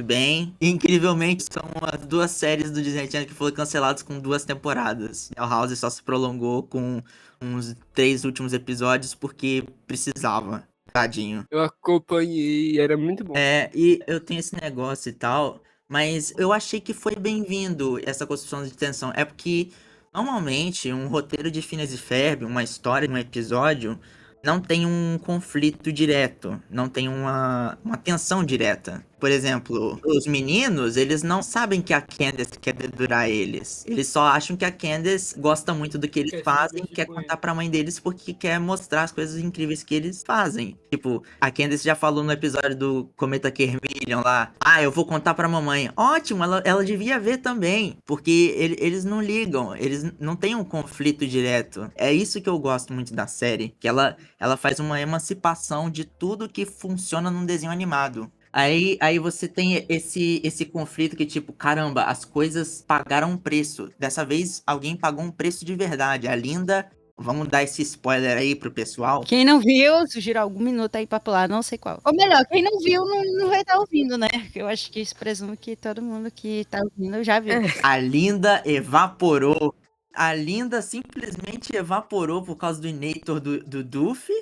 bem. E, incrivelmente, são as duas séries do Disney Channel que foram canceladas com 2 temporadas. The Owl House só se prolongou com uns 3 últimos episódios porque precisava. Tadinho. Eu acompanhei, era muito bom. E eu tenho esse negócio e tal, mas eu achei que foi bem-vindo essa construção de tensão. É porque, normalmente, um roteiro de Phineas e Ferb, uma história, um episódio, não tem um conflito direto, não tem uma tensão direta. Por exemplo, os meninos, eles não sabem que a Candace quer dedurar eles. Eles só acham que a Candace gosta muito do que eles fazem, quer contar pra mãe deles porque quer mostrar as coisas incríveis que eles fazem. Tipo, a Candace já falou no episódio do Cometa Kermillion lá, eu vou contar pra mamãe. Ótimo, ela devia ver também, porque eles não ligam, eles não têm um conflito direto. É isso que eu gosto muito da série, que ela faz uma emancipação de tudo que funciona num desenho animado. Aí você tem esse conflito que, tipo, caramba, as coisas pagaram um preço. Dessa vez, alguém pagou um preço de verdade. A Linda... Vamos dar esse spoiler aí pro pessoal. Quem não viu, sugiro algum minuto aí pra pular, não sei qual. Ou melhor, quem não viu não vai estar ouvindo, né? Eu acho que isso presume que todo mundo que tá ouvindo já viu. A Linda evaporou. A Linda simplesmente evaporou por causa do Inator do Duffy.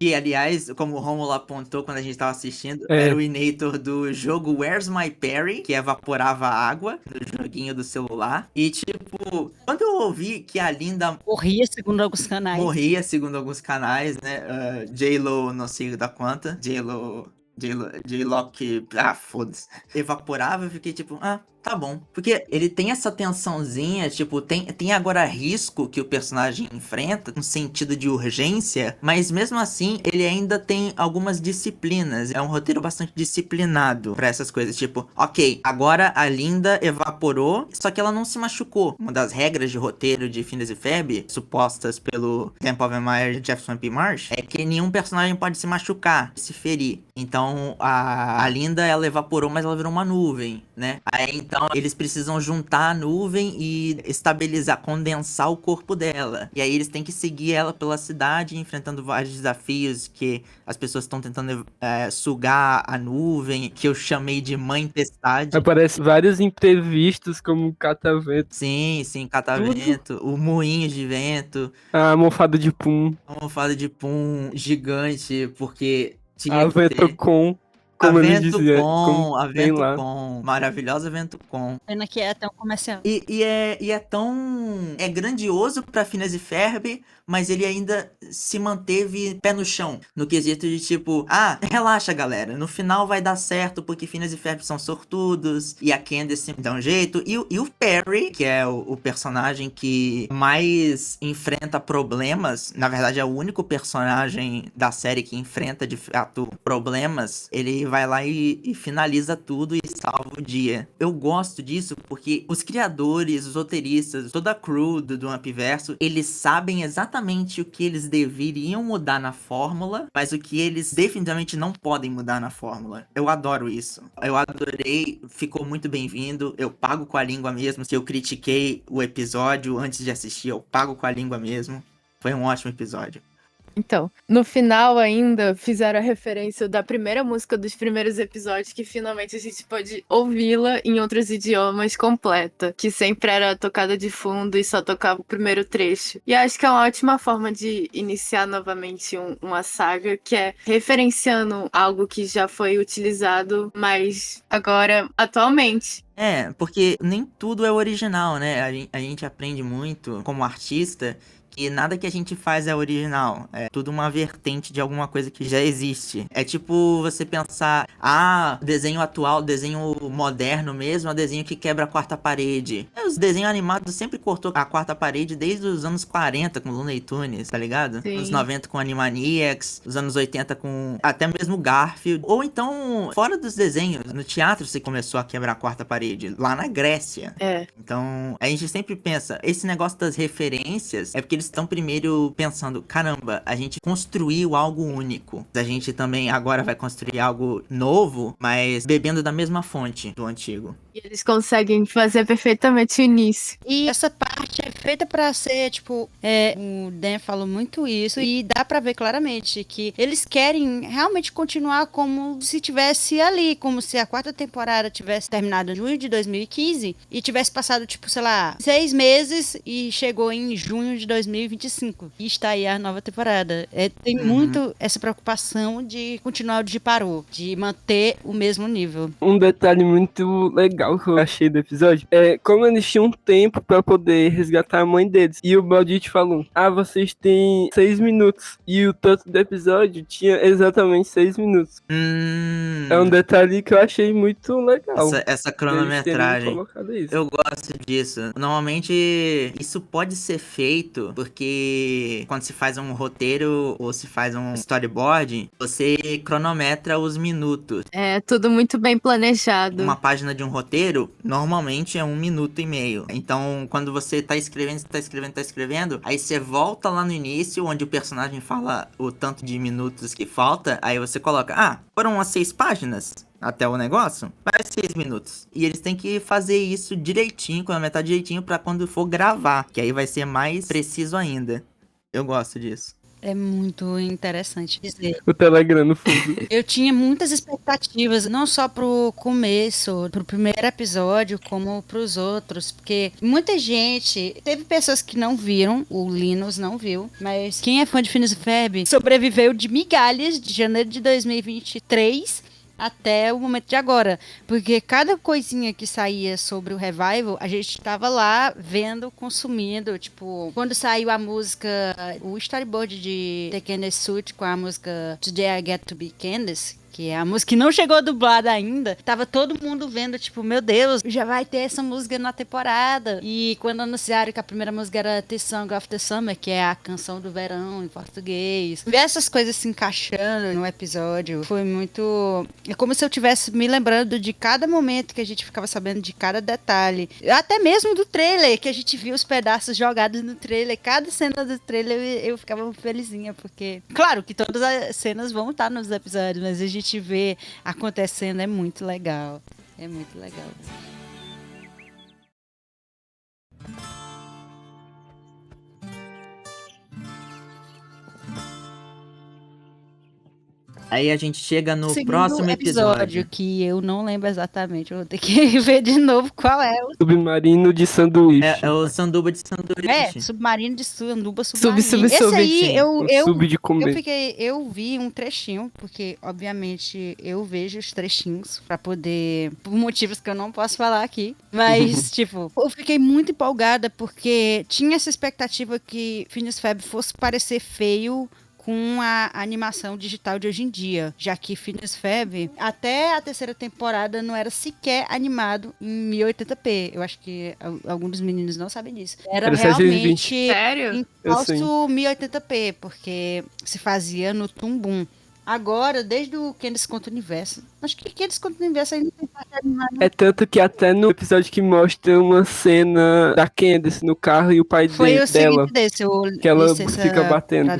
Que, aliás, como o Romulo apontou quando a gente tava assistindo, era o Inator do jogo Where's My Perry, que evaporava água no joguinho do celular. E, tipo, quando eu ouvi que a Linda Morria, segundo alguns canais, né? J-Lo, não sei da quanta. J-Lo que... foda-se. Evaporava, eu fiquei tipo, Tá bom. Porque ele tem essa tensãozinha, tipo, tem agora risco que o personagem enfrenta, um sentido de urgência, mas mesmo assim, ele ainda tem algumas disciplinas. É um roteiro bastante disciplinado pra essas coisas. Tipo, ok, agora a Linda evaporou, só que ela não se machucou. Uma das regras de roteiro de Phineas e Ferb, supostas pelo Temple of Empire de Jefferson P. Marsh, é que nenhum personagem pode se machucar, se ferir. Então, a Linda, ela evaporou, mas ela virou uma nuvem, né? Aí, então, eles precisam juntar a nuvem e estabilizar, condensar o corpo dela. E aí, eles têm que seguir ela pela cidade, enfrentando vários desafios que as pessoas estão tentando sugar a nuvem, que eu chamei de mãe tempestade. Aparece vários imprevistos, como catavento, Sim, catavento, o moinho de vento, a almofada de pum, a almofada de pum gigante, porque a tinha que ter... Ventocom, como ele dizia, como A tem lá. Ventocom, maravilhosa Ventocom. Pena que é tão comercial. E é tão... É grandioso pra Phineas e Ferb, mas ele ainda se manteve pé no chão. No quesito de tipo, relaxa galera, no final vai dar certo porque Phineas e Ferb são sortudos, e a Candace dá um jeito. E o Perry, que é o personagem que mais enfrenta problemas, na verdade é o único personagem da série que enfrenta de fato problemas, ele vai lá e finaliza tudo e salva o dia. Eu gosto disso porque os criadores, os roteiristas, toda a crew do Ampverso, eles sabem exatamente o que eles deveriam mudar na fórmula, mas o que eles definitivamente não podem mudar na fórmula. Eu adoro isso. Eu adorei, ficou muito bem-vindo. Eu pago com a língua mesmo. Se eu critiquei o episódio antes de assistir, eu pago com a língua mesmo. Foi um ótimo episódio. Então, no final ainda fizeram a referência da primeira música dos primeiros episódios, que finalmente a gente pode ouvi-la em outros idiomas completa, que sempre era tocada de fundo e só tocava o primeiro trecho. E acho que é uma ótima forma de iniciar novamente uma saga, que é referenciando algo que já foi utilizado, mas agora, atualmente. Porque nem tudo é original, né? A gente aprende muito como artista que nada que a gente faz é original. É tudo uma vertente de alguma coisa que já existe. É tipo você pensar, desenho atual, desenho moderno mesmo, é um desenho que quebra a quarta parede. Os desenhos animados sempre cortou a quarta parede desde os anos 40 com Looney Tunes, tá ligado? Sim. Os 90 com Animaniacs, os anos 80 com até mesmo Garfield. Ou então, fora dos desenhos, no teatro você começou a quebrar a quarta parede, lá na Grécia. Então, a gente sempre pensa, esse negócio das referências é porque eles estão primeiro pensando, caramba, a gente construiu algo único. A gente também agora vai construir algo novo, mas bebendo da mesma fonte do antigo. E eles conseguem fazer perfeitamente o início. E essa parte é feita pra ser, tipo, o Dan falou muito isso, e dá pra ver claramente que eles querem realmente continuar como se tivesse ali, como se a quarta temporada tivesse terminado em junho de 2015 e tivesse passado, tipo, sei lá, 6 meses e chegou em junho de 2025. E está aí a nova temporada. Tem muito essa preocupação de continuar onde parou, de manter o mesmo nível. Um detalhe muito legal que eu achei do episódio é como eles tinham tempo pra poder resgatar a mãe deles. E o Baldit falou, vocês têm 6 minutos. E o tanto do episódio tinha exatamente 6 minutos. É um detalhe que eu achei muito legal. Essa cronometragem. Isso. Eu gosto disso. Normalmente, isso pode ser feito porque quando se faz um roteiro ou se faz um storyboard, você cronometra os minutos. É tudo muito bem planejado. Uma página de um roteiro, normalmente é 1 minuto e meio. Então, quando você tá escrevendo, aí você volta lá no início, onde o personagem fala o tanto de minutos que falta, aí você coloca, foram umas 6 páginas até o negócio, vai 6 minutos. E eles têm que fazer isso direitinho, cronometrar direitinho pra quando for gravar, que aí vai ser mais preciso ainda. Eu gosto disso. É muito interessante dizer. O Telegram no fundo. Eu tinha muitas expectativas, não só pro começo, pro primeiro episódio, como pros outros, porque muita gente, teve pessoas que não viram, o Linus não viu, mas quem é fã de Phineas e Ferb sobreviveu de migalhas de janeiro de 2023 até o momento de agora, porque cada coisinha que saía sobre o revival, a gente tava lá vendo, consumindo, tipo, quando saiu a música, o storyboard de The Candace Suit com a música Today I Get to Be Candace, que é a música que não chegou dublada ainda. Tava todo mundo vendo, tipo, meu Deus, já vai ter essa música na temporada. E quando anunciaram que a primeira música era The Song of the Summer, que é a canção do verão em português, ver essas coisas se encaixando no episódio foi muito... É como se eu tivesse me lembrando de cada momento que a gente ficava sabendo de cada detalhe. Até mesmo do trailer, que a gente viu os pedaços jogados no trailer. Cada cena do trailer eu ficava felizinha, porque... Claro que todas as cenas vão estar nos episódios, mas a gente vê acontecendo, é muito legal. É muito legal. Aí a gente chega no Segundo próximo episódio. que eu não lembro exatamente, eu vou ter que ver de novo qual é. Submarino de sanduíche. É o sanduba de sanduíche. Submarino de Sanduba Submarino. Sub, Esse aí, sim. Sub de comer. eu vi um trechinho, porque obviamente eu vejo os trechinhos pra poder, por motivos que eu não posso falar aqui, mas tipo, eu fiquei muito empolgada porque tinha essa expectativa que Phineas e Ferb fosse parecer feio com a animação digital de hoje em dia, já que Phineas e Ferb, até a terceira temporada, não era sequer animado em 1080p. Eu acho que alguns dos meninos não sabem disso. Era 720. realmente Sério? em Eu sei. falso 1080p, porque se fazia no Tumbum. Agora, desde o Candace Contra o Universo, acho que Candace Contra o Universo ainda tem parte animada. É tanto que até no episódio que mostra uma cena da Candace no carro e o pai Foi o dela, seguinte desse, que ela fica batendo.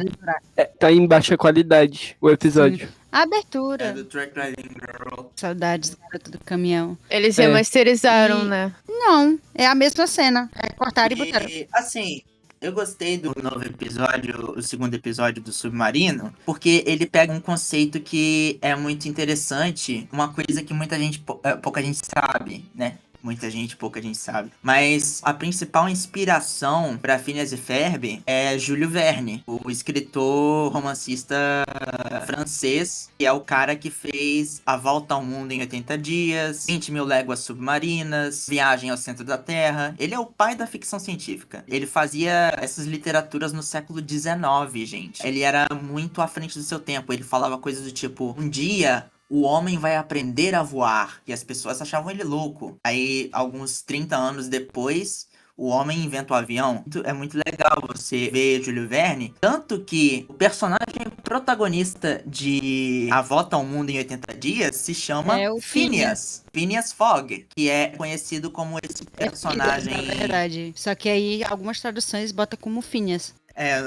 Tá em baixa qualidade o episódio. A É abertura. do Track Riding Girl. Saudades, garoto do caminhão. Eles É. remasterizaram, E- né? Não, é a mesma cena. É cortaram e botaram. E, assim, eu gostei do novo episódio, o segundo episódio do Submarino, porque ele pega um conceito que é muito interessante, uma coisa que muita gente, pouca gente sabe, né? Muita gente, pouca gente sabe. Mas a principal inspiração para Phineas e Ferb é Júlio Verne, o escritor romancista francês, que é o cara que fez A Volta ao Mundo em 80 Dias, 20 Mil Léguas Submarinas, Viagem ao Centro da Terra. Ele é o pai da ficção científica. Ele fazia essas literaturas no século XIX, gente. Ele era muito à frente do seu tempo. Ele falava coisas do tipo, um dia o homem vai aprender a voar. E as pessoas achavam ele louco. Aí, alguns 30 anos depois, o homem inventa o avião. É muito legal você ver Júlio Verne. Tanto que o personagem protagonista de A Volta ao Mundo em 80 Dias se chama É o Phineas. Phineas Fogg, que é conhecido como esse personagem. Na verdade. Só que aí algumas traduções botam como Phineas.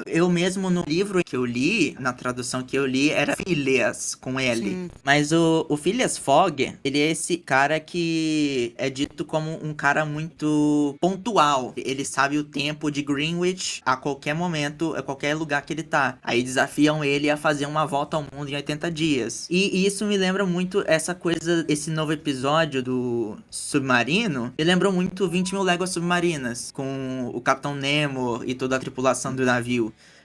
Eu mesmo no livro que eu li, na tradução que eu li, era Phileas, com L. Sim. Mas o Phileas Fogg, ele é esse cara que é dito como um cara muito pontual. Ele sabe o tempo de Greenwich a qualquer momento, a qualquer lugar que ele tá. Aí desafiam ele a fazer uma volta ao mundo em 80 dias. E isso me lembra muito essa coisa, esse novo episódio do Submarino, me lembrou muito 20 Mil Léguas Submarinas, com o Capitão Nemo e toda a tripulação do navio.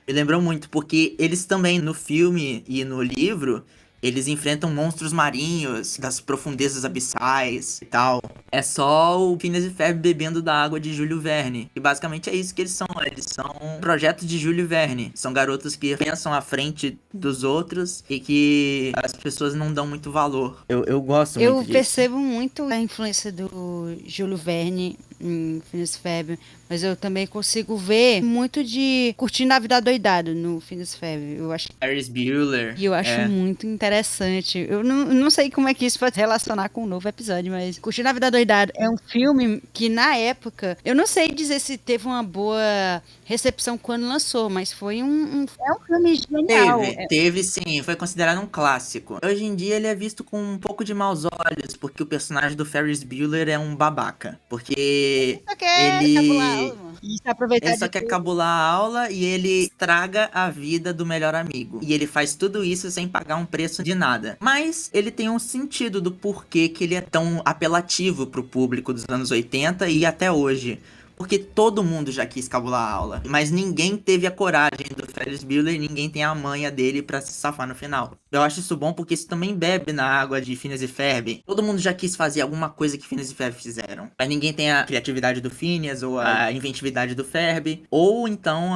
Me lembrou muito, porque eles também, no filme e no livro, eles enfrentam monstros marinhos das profundezas abissais e tal. É só o Phineas e Ferb bebendo da água de Júlio Verne. E basicamente é isso que eles são. Eles são um projeto de Júlio Verne. São garotos que pensam à frente dos outros e que as pessoas não dão muito valor. Eu gosto muito Eu disso. percebo muito a influência do Júlio Verne em Phineas e Ferb, mas eu também consigo ver muito de Curtindo a Vida Doidado no Phineas e Ferb. Eu acho Ferris Bueller. E eu acho muito interessante. Eu não sei como é que isso pode se relacionar com um novo episódio, mas Curtindo a Vida Doidado é um filme que, na época, eu não sei dizer se teve uma boa recepção quando lançou, mas foi é um filme genial. Teve sim, foi considerado um clássico. Hoje em dia ele é visto com um pouco de maus olhos, porque o personagem do Ferris Bueller é um babaca. Porque Só quer ele... cabular a aula, mano. E se aproveitar Ele só de quer tudo. cabular a aula e ele estraga a vida do melhor amigo. E ele faz tudo isso sem pagar um preço de nada. Mas ele tem um sentido do porquê que ele é tão apelativo pro público dos anos 80 e até hoje. Porque todo mundo já quis cabular a aula. Mas ninguém teve a coragem do Ferris Bueller, ninguém tem a manha dele pra se safar no final. Eu acho isso bom porque isso também bebe na água de Phineas e Ferb. Todo mundo já quis fazer alguma coisa que Phineas e Ferb fizeram. Mas ninguém tem a criatividade do Phineas, ou a inventividade do Ferb, ou então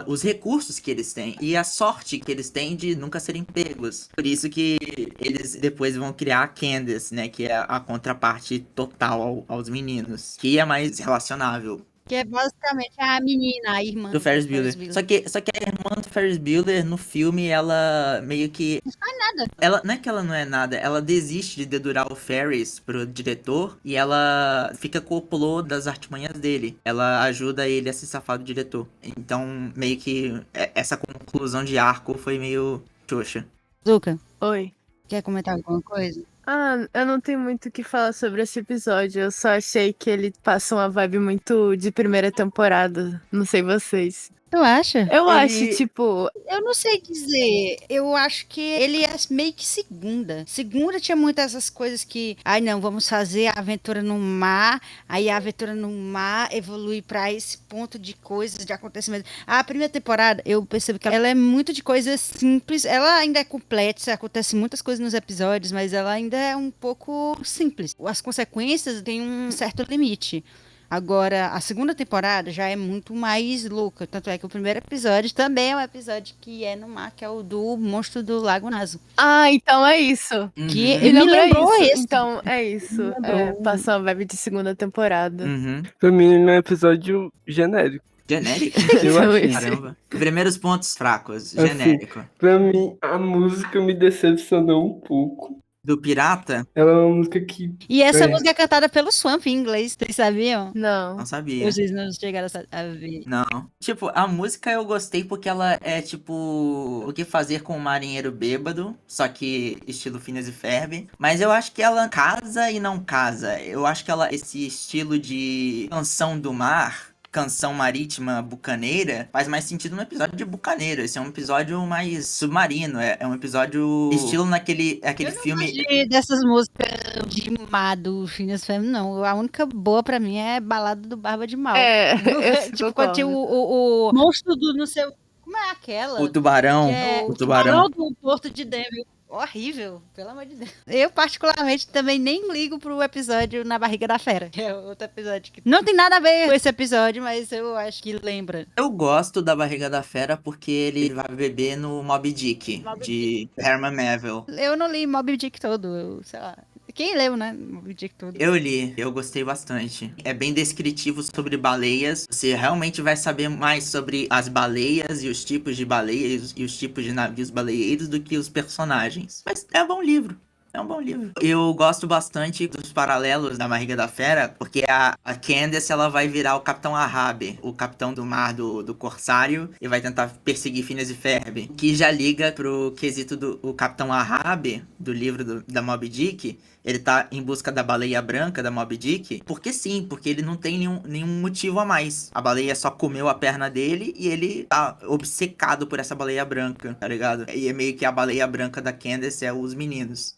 os recursos que eles têm. E a sorte que eles têm de nunca serem pegos. Por isso que eles depois vão criar a Candace, né? Que é a contraparte total aos meninos. Que é mais relacionável. Que é basicamente a menina, a irmã Do Ferris Bueller. Só que a irmã do Ferris Bueller, no filme, ela meio que... Não faz nada. Ela, não é que ela não é nada, ela desiste de dedurar o Ferris pro diretor e ela fica com o plô das artimanhas dele. Ela ajuda ele a se safar do diretor. Então, meio que essa conclusão de arco foi meio xoxa. Zuka, Oi. quer comentar alguma coisa? Ah, eu não tenho muito o que falar sobre esse episódio. Eu só achei que ele passa uma vibe muito de primeira temporada. Não sei vocês. Tu acha? Eu Ele- acho, tipo, Eu não sei dizer. Eu acho que ele é meio que segunda. Segunda tinha muitas essas coisas que, ai não, vamos fazer a aventura no mar. Aí a aventura no mar evolui pra esse ponto de coisas, de acontecimentos. A primeira temporada, eu percebo que ela é muito de coisas simples. Ela ainda é complexa, acontece muitas coisas nos episódios, mas ela ainda é um pouco simples. As consequências têm um certo limite. Agora, a segunda temporada já é muito mais louca. Tanto é que o primeiro episódio também é um episódio que é no mar, que é o do Monstro do Lago Nazo. ah, então é isso. Que Uhum. me lembrou isso. esse. Então é isso. É, passa uma vibe de segunda temporada. Uhum. Pra mim, ele é um episódio genérico. Genérico? Eu achei. Caramba. Primeiros pontos fracos. Assim, Genérico. Pra mim, a música me decepcionou um pouco. Do Pirata? Ela é uma música que... E essa É. música é cantada pelo Swamp em inglês, vocês sabiam? Não. Não sabia. Vocês não chegaram a ver. Não. Tipo, a música eu gostei porque ela é tipo o que fazer com um marinheiro bêbado, só que estilo Phineas e Ferb. Mas eu acho que ela casa e não casa. Eu acho que ela, esse estilo de canção do mar, canção marítima bucaneira, faz mais sentido no episódio de bucaneiro. Esse é um episódio mais submarino. É um episódio estilo naquele filme. Dessas músicas de mar do Phineas e Ferb, não. A única boa pra mim é Balada do Barba de Mal. É, eu Tipo, quando tinha o monstro do não sei... Como é aquela? O tubarão. Que é O tubarão. do Porto de Denver. Horrível, pelo amor de Deus. Eu, particularmente, também nem ligo pro episódio Na Barriga da Fera. Que é outro episódio que não tem nada a ver com esse episódio, mas eu acho que lembra. Eu gosto da Barriga da Fera porque ele vai beber no Moby Dick, de Herman Melville. Eu não li Moby Dick todo, eu, sei lá. Quem leu, né? Moby Dick todo. Eu li, eu gostei bastante. É bem descritivo sobre baleias. Você realmente vai saber mais sobre as baleias e os tipos de baleias e os tipos de navios baleeiros do que os personagens. Mas é um bom livro. É um bom livro. Eu gosto bastante dos paralelos da Barriga da Fera, porque a Candace, ela vai virar o Capitão Ahab, o capitão do mar do Corsário, e vai tentar perseguir Phineas e Ferb, que já liga pro quesito do o Capitão Ahab, do livro da Moby Dick. Ele tá em busca da baleia branca da Moby Dick, porque sim, porque ele não tem nenhum motivo a mais. A baleia só comeu a perna dele e ele tá obcecado por essa baleia branca, tá ligado? E é meio que a baleia branca da Candace é os meninos.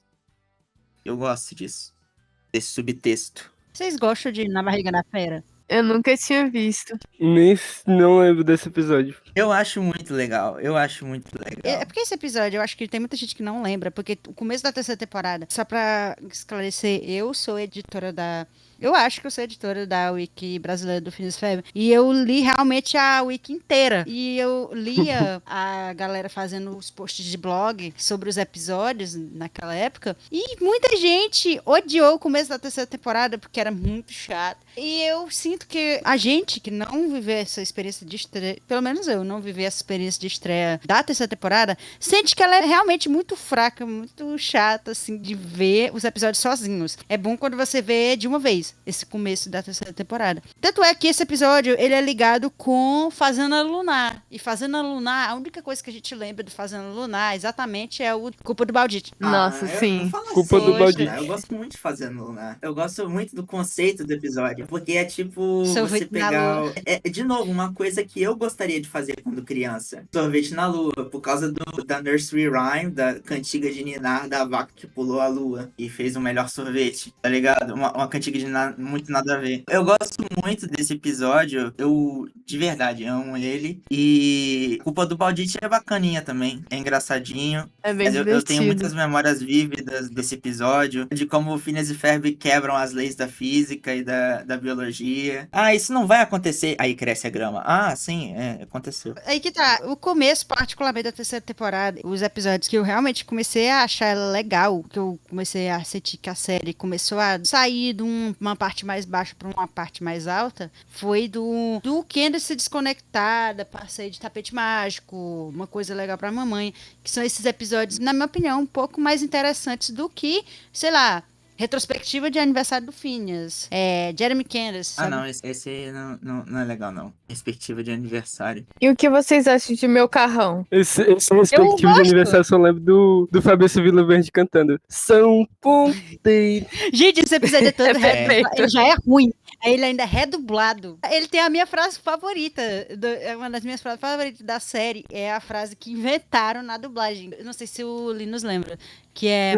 Eu gosto disso. Desse subtexto. Vocês gostam de Na Barriga da Fera? Eu nunca tinha visto. Não lembro desse episódio. Eu acho muito legal. Eu acho muito legal. É porque esse episódio, eu acho que tem muita gente que não lembra, porque o começo da terceira temporada, só pra esclarecer, eu sou editora da... Eu acho que eu sou editora da Wiki brasileira do Phineas e Ferb. E eu li realmente a Wiki inteira. E eu lia a galera fazendo os posts de blog sobre os episódios naquela época. E muita gente odiou o começo da terceira temporada porque era muito chato. E eu sinto que a gente que não viveu essa experiência de estreia, pelo menos eu não vivi essa experiência de estreia da terceira temporada, sente que ela é realmente muito fraca, muito chata, assim, de ver os episódios sozinhos. É bom quando você vê de uma vez esse começo da terceira temporada. Tanto é que esse episódio, ele é ligado com Fazenda Lunar. E Fazenda Lunar, a única coisa que a gente lembra do Fazenda Lunar, exatamente, é o Culpa do Baldite. Nossa, sim. Não fala Culpa do Baldite. Baldite. Eu gosto muito de Fazenda Lunar. Eu gosto muito do conceito do episódio. Porque é tipo Sorvete você na pegar. lua. De novo, uma coisa que eu gostaria de fazer quando criança. Sorvete na lua. Por causa da Nursery Rhyme, da cantiga de Ninar da vaca que pulou a lua e fez o melhor sorvete. Tá ligado? Uma cantiga de Ninar muito nada a ver. Eu gosto muito desse episódio. Eu, de verdade, amo ele. E a culpa do Baldite é bacaninha também. É engraçadinho. É bem Mas eu tenho divertido. muitas memórias vívidas desse episódio, de como o Phineas e Ferb quebram as leis da física e da biologia. Ah, isso não vai acontecer. Aí cresce a grama. Ah, sim, aconteceu. Aí que tá, o começo, particularmente da terceira temporada, os episódios que eu realmente comecei a achar legal, que eu comecei a sentir que a série começou a sair de uma parte mais baixa pra uma parte mais alta, foi do Candace se desconectar da passeio de tapete mágico, uma coisa legal pra mamãe, que são esses episódios, na minha opinião, um pouco mais interessantes do que, sei lá, retrospectiva de aniversário do Phineas, Jeremy Candace, Ah, sabe? não, esse não é legal, não. Perspectiva de aniversário. E o que vocês acham de Meu Carrão? Esse respectivo de gosto. aniversário, só lembro do Fabrício Vilaverde cantando São Ponteiro. Gente, esse episódio é todo É perfeito. ele já é ruim. Aí ele ainda é redublado. Ele tem a minha frase favorita. Uma das minhas frases favoritas da série é a frase que inventaram na dublagem. Eu não sei se o Linus lembra. Que é.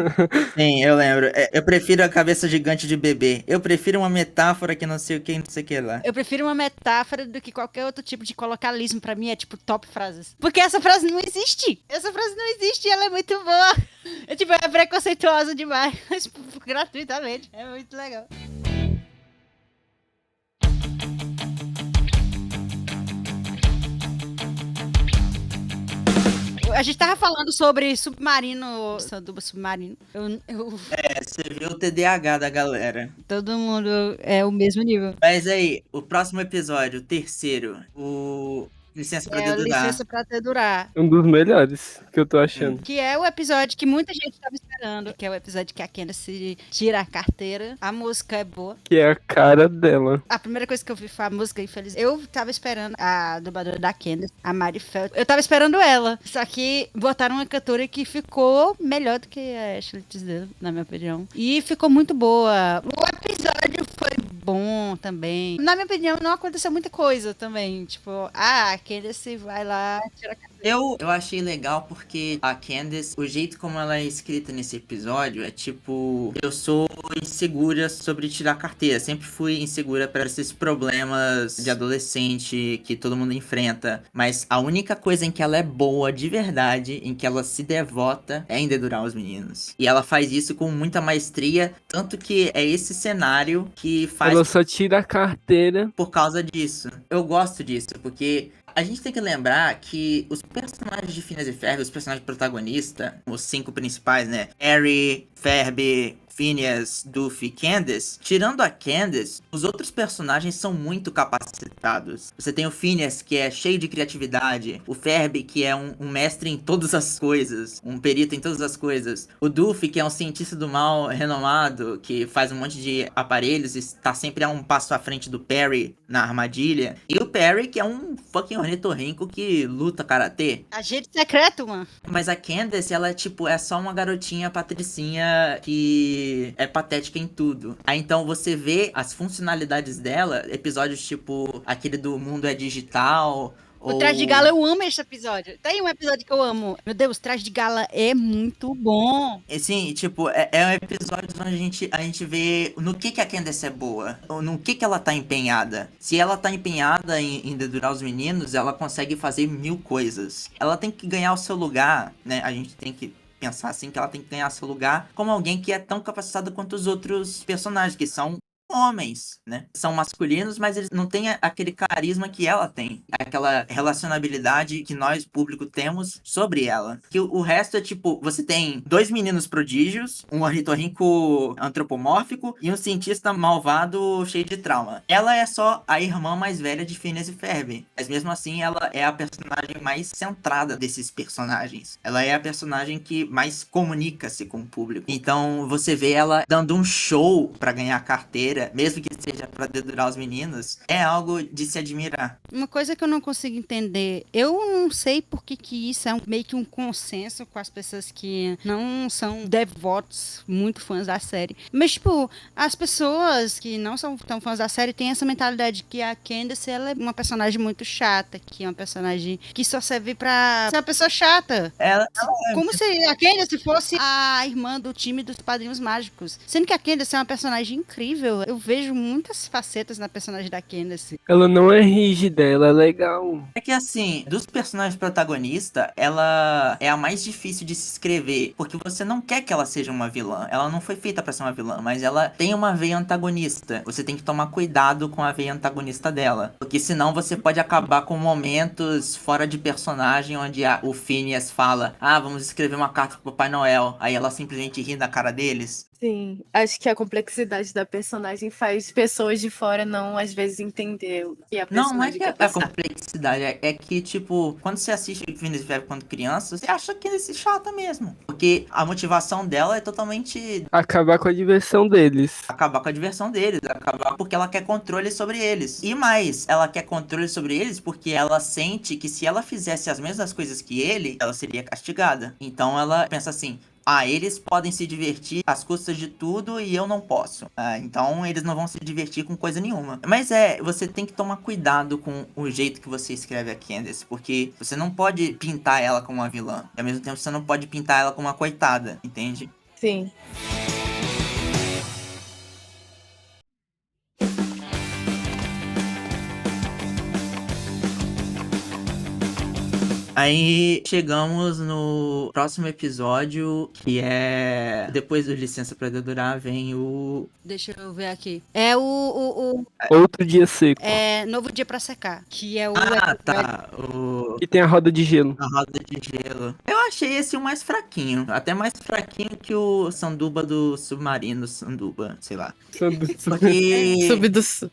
Sim, eu lembro. Eu prefiro a cabeça gigante de bebê. Eu prefiro uma metáfora que não sei o que, não sei o que lá. Eu prefiro uma metáfora do que qualquer outro tipo de colocalismo. Pra mim é tipo top frases. Porque essa frase não existe. Essa frase não existe e ela é muito boa. É preconceituosa demais. Mas gratuitamente. É muito legal. A gente tava falando sobre submarino, Sanduba submarino. Você viu o TDAH da galera. Todo mundo é o mesmo nível. Mas aí, o próximo episódio, o terceiro, Licença pra Dedudar. Licença pra Dedurar. Um dos melhores que eu tô achando. Que é o episódio que muita gente tava esperando. Que é o episódio que a Candace tira a carteira. A música é boa. Que é a cara dela. A primeira coisa que eu vi foi a música, infelizmente. Eu tava esperando a dubladora da Candace, a Mari Felt. Eu tava esperando ela. Só que botaram uma cantora que ficou melhor do que a Ashley Tisdale, na minha opinião. E ficou muito boa. O episódio foi bom também. Na minha opinião, não aconteceu muita coisa também. Tipo, a Candace vai lá, tira a carteira. Eu achei legal porque a Candace, o jeito como ela é escrita nesse episódio é tipo, eu sou insegura sobre tirar carteira, sempre fui insegura para esses problemas de adolescente que todo mundo enfrenta, mas a única coisa em que ela é boa de verdade, em que ela se devota, é em dedurar os meninos. E ela faz isso com muita maestria, tanto que é esse cenário que faz Ela só tira a carteira. por causa disso. Eu gosto disso, porque a gente tem que lembrar que os personagens de Phineas e Ferb, os personagens protagonistas, os 5 principais, né? Harry, Ferb, Phineas, Duffy e Candace, tirando a Candace, os outros personagens são muito capacitados. Você tem o Phineas, que é cheio de criatividade, o Ferb, que é um mestre em todas as coisas, um perito em todas as coisas, o Duffy, que é um cientista do mal renomado, que faz um monte de aparelhos e está sempre a um passo à frente do Perry na armadilha, e o Perry, que é um fucking ornitorrinco que luta karatê. Agente secreto, mano. Mas a Candace, ela é só uma garotinha patricinha que é patética em tudo. Aí então você vê as funcionalidades dela, episódios tipo aquele do Mundo é Digital. O Traje de Gala, eu amo esse episódio. Tem um episódio que eu amo. Meu Deus, o Traje de Gala é muito bom. Sim, tipo, é um episódio onde a gente vê no que a Candace é boa, ou no que ela tá empenhada. Se ela tá empenhada em dedurar os meninos, ela consegue fazer 1000 coisas. Ela tem que ganhar o seu lugar, né? A gente tem que pensar assim, que ela tem que ganhar seu lugar como alguém que é tão capacitado quanto os outros personagens, que são homens, né? São masculinos, mas eles não têm aquele carisma que ela tem. Aquela relacionabilidade que nós, público, temos sobre ela. Que o resto é tipo, você tem 2 meninos prodígios, um ornitorrinco antropomórfico e um cientista malvado cheio de trauma. Ela é só a irmã mais velha de Phineas e Ferb. Mas mesmo assim, ela é a personagem mais centrada desses personagens. Ela é a personagem que mais comunica-se com o público. Então, você vê ela dando um show pra ganhar carteira, mesmo que seja pra dedurar os meninos, é algo de se admirar. Uma coisa que eu não consigo entender, eu não sei por que isso é meio que um consenso com as pessoas que não são devotos, muito fãs da série. Mas, tipo, as pessoas que não são tão fãs da série têm essa mentalidade que a Candace, ela é uma personagem muito chata, que é uma personagem que só serve pra ser uma pessoa chata. Ela Como se a Candace fosse a irmã do time dos Padrinhos Mágicos. Sendo que a Candace é uma personagem incrível. eu vejo muitas facetas na personagem da Candace. Ela não é rígida, ela é legal. É que assim, dos personagens protagonistas, ela é a mais difícil de se escrever, porque você não quer que ela seja uma vilã. Ela não foi feita pra ser uma vilã, mas ela tem uma veia antagonista. Você tem que tomar cuidado com a veia antagonista dela, porque senão você pode acabar com momentos fora de personagem onde o Phineas fala: "Ah, vamos escrever uma carta pro Papai Noel". Aí ela simplesmente ri da cara deles. Sim, acho que a complexidade da personagem faz pessoas de fora não, às vezes, entender o que a Não, não é personagem que quer a passar. complexidade, é que, tipo, quando você assiste Phineas e Ferb quando criança, você acha que ele se chata mesmo. Porque a motivação dela é totalmente Acabar com a diversão deles. acabar com a diversão deles, acabar porque ela quer controle sobre eles. E mais, ela quer controle sobre eles porque ela sente que se ela fizesse as mesmas coisas que ele, ela seria castigada. Então ela pensa assim: ah, eles podem se divertir às custas de tudo e eu não posso. Ah, então eles não vão se divertir com coisa nenhuma. Mas você tem que tomar cuidado com o jeito que você escreve a Candace, porque você não pode pintar ela como uma vilã. E ao mesmo tempo você não pode pintar ela como uma coitada, entende? Sim. Aí chegamos no próximo episódio, que é depois do Licença pra Dedurar, vem o... Deixa eu ver aqui. É o Outro dia seco. Novo Dia pra Secar, que é o... Ah, tá. O... E tem a roda de gelo. A roda de gelo. Eu achei esse o mais fraquinho. Até mais fraquinho que o Sanduba do Submarino. Sanduba, sei lá. Porque Subdução.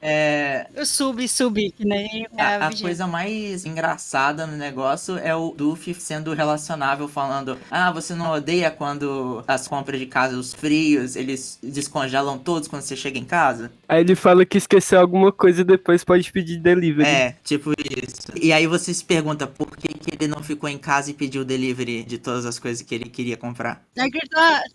O sub, que nem a Virgínia. coisa mais engraçada no negócio é o Duffy sendo relacionável, falando: ah, você não odeia quando as compras de casa, os frios, eles descongelam todos quando você chega em casa? Aí ele fala que esqueceu alguma coisa e depois pode pedir delivery. É, tipo isso. E aí você se pergunta por que ele não ficou em casa e pediu delivery de todas as coisas que ele queria comprar. É que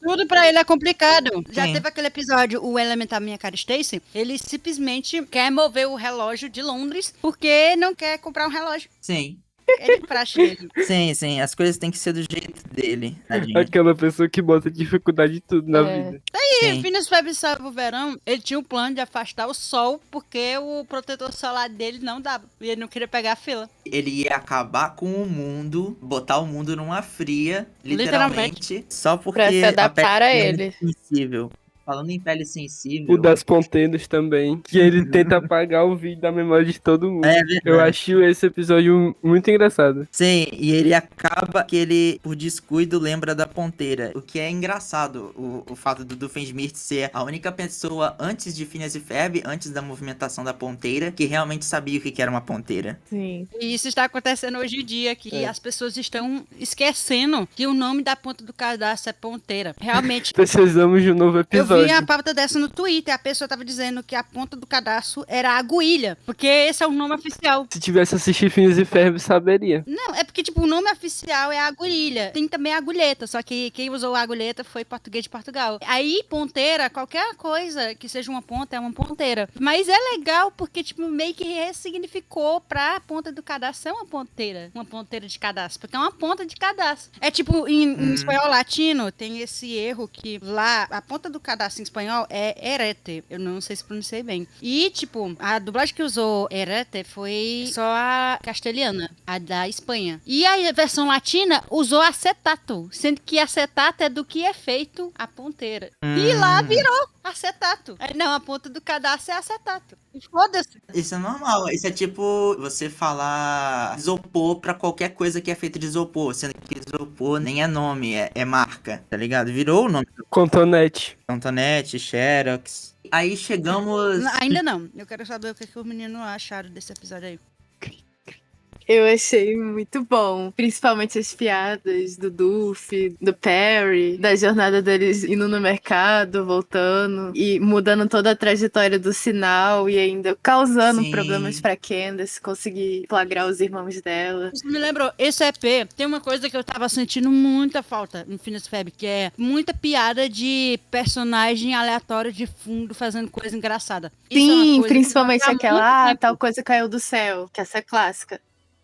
tudo pra ele é complicado. Já Sim. teve aquele episódio, o Elementar Minha Cara Stacy, ele simplesmente quer mover o relógio de Londres porque não quer comprar um relógio. Sim. É de praxe dele. Sim, as coisas têm que ser do jeito dele, tadinho. Aquela pessoa que bota dificuldade em tudo na vida. E Sim. Phineas Ferb Salva o Verão, ele tinha um plano de afastar o sol porque o protetor solar dele não dava. E ele não queria pegar a fila. Ele ia acabar com o mundo, botar o mundo numa fria, literalmente, só porque Pra se adaptar a pele ele. é sensível. Falando em pele sensível. O das ponteiras também. Que ele tenta apagar o vídeo da memória de todo mundo. É verdade. Eu acho esse episódio muito engraçado. Sim, e ele acaba que ele, por descuido, lembra da ponteira. O que é engraçado, o fato do Doofenshmirtz ser a única pessoa antes de Phineas e Ferb, antes da movimentação da ponteira, que realmente sabia o que era uma ponteira. Sim. E isso está acontecendo hoje em dia, que É. as pessoas estão esquecendo que o nome da ponta do cadastro é ponteira. Realmente. Precisamos de um novo Eu episódio. vi a pauta dessa no Twitter, a pessoa tava dizendo que a ponta do cadastro era a agulha, porque esse é o nome oficial. Se tivesse assistido Phineas e Ferb, saberia. Não, é porque, tipo, o nome oficial é a agulha. Tem também a agulheta, só que quem usou a agulheta foi português de Portugal. Aí, ponteira, qualquer coisa que seja uma ponta é uma ponteira. Mas é legal porque, tipo, meio que ressignificou pra ponta do cadastro ser uma ponteira de cadastro, porque é uma ponta de cadastro. É tipo, em espanhol latino, tem esse erro que lá, a ponta do cadastro em espanhol é erete. Eu não sei se pronunciei bem. E, tipo, a dublagem que usou erete foi só a castelhana, a da Espanha. E a versão latina usou acetato, sendo que acetato é do que é feito a ponteira. E lá virou acetato. Aí, não, a ponta do cadastro é acetato. E foda-se. Isso é normal, isso é tipo você falar isopor pra qualquer coisa que é feita de isopor, sendo que isopor nem é nome, é marca, tá ligado? Virou o nome do Contonete. Antonete, Xerox. Aí chegamos... Ainda não. Eu quero saber o que os meninos acharam desse episódio aí. Eu achei muito bom. Principalmente as piadas do Duffy, do Perry, da jornada deles indo no mercado, voltando e mudando toda a trajetória do sinal e ainda causando Sim. problemas pra Candace conseguir flagrar os irmãos dela. Isso me lembrou, esse EP tem uma coisa que eu tava sentindo muita falta no Phineas e Ferb, que é muita piada de personagem aleatório de fundo fazendo coisa engraçada. Isso é uma Sim, coisa principalmente que há muito aquela, tempo- tal coisa caiu do céu, que essa é clássica.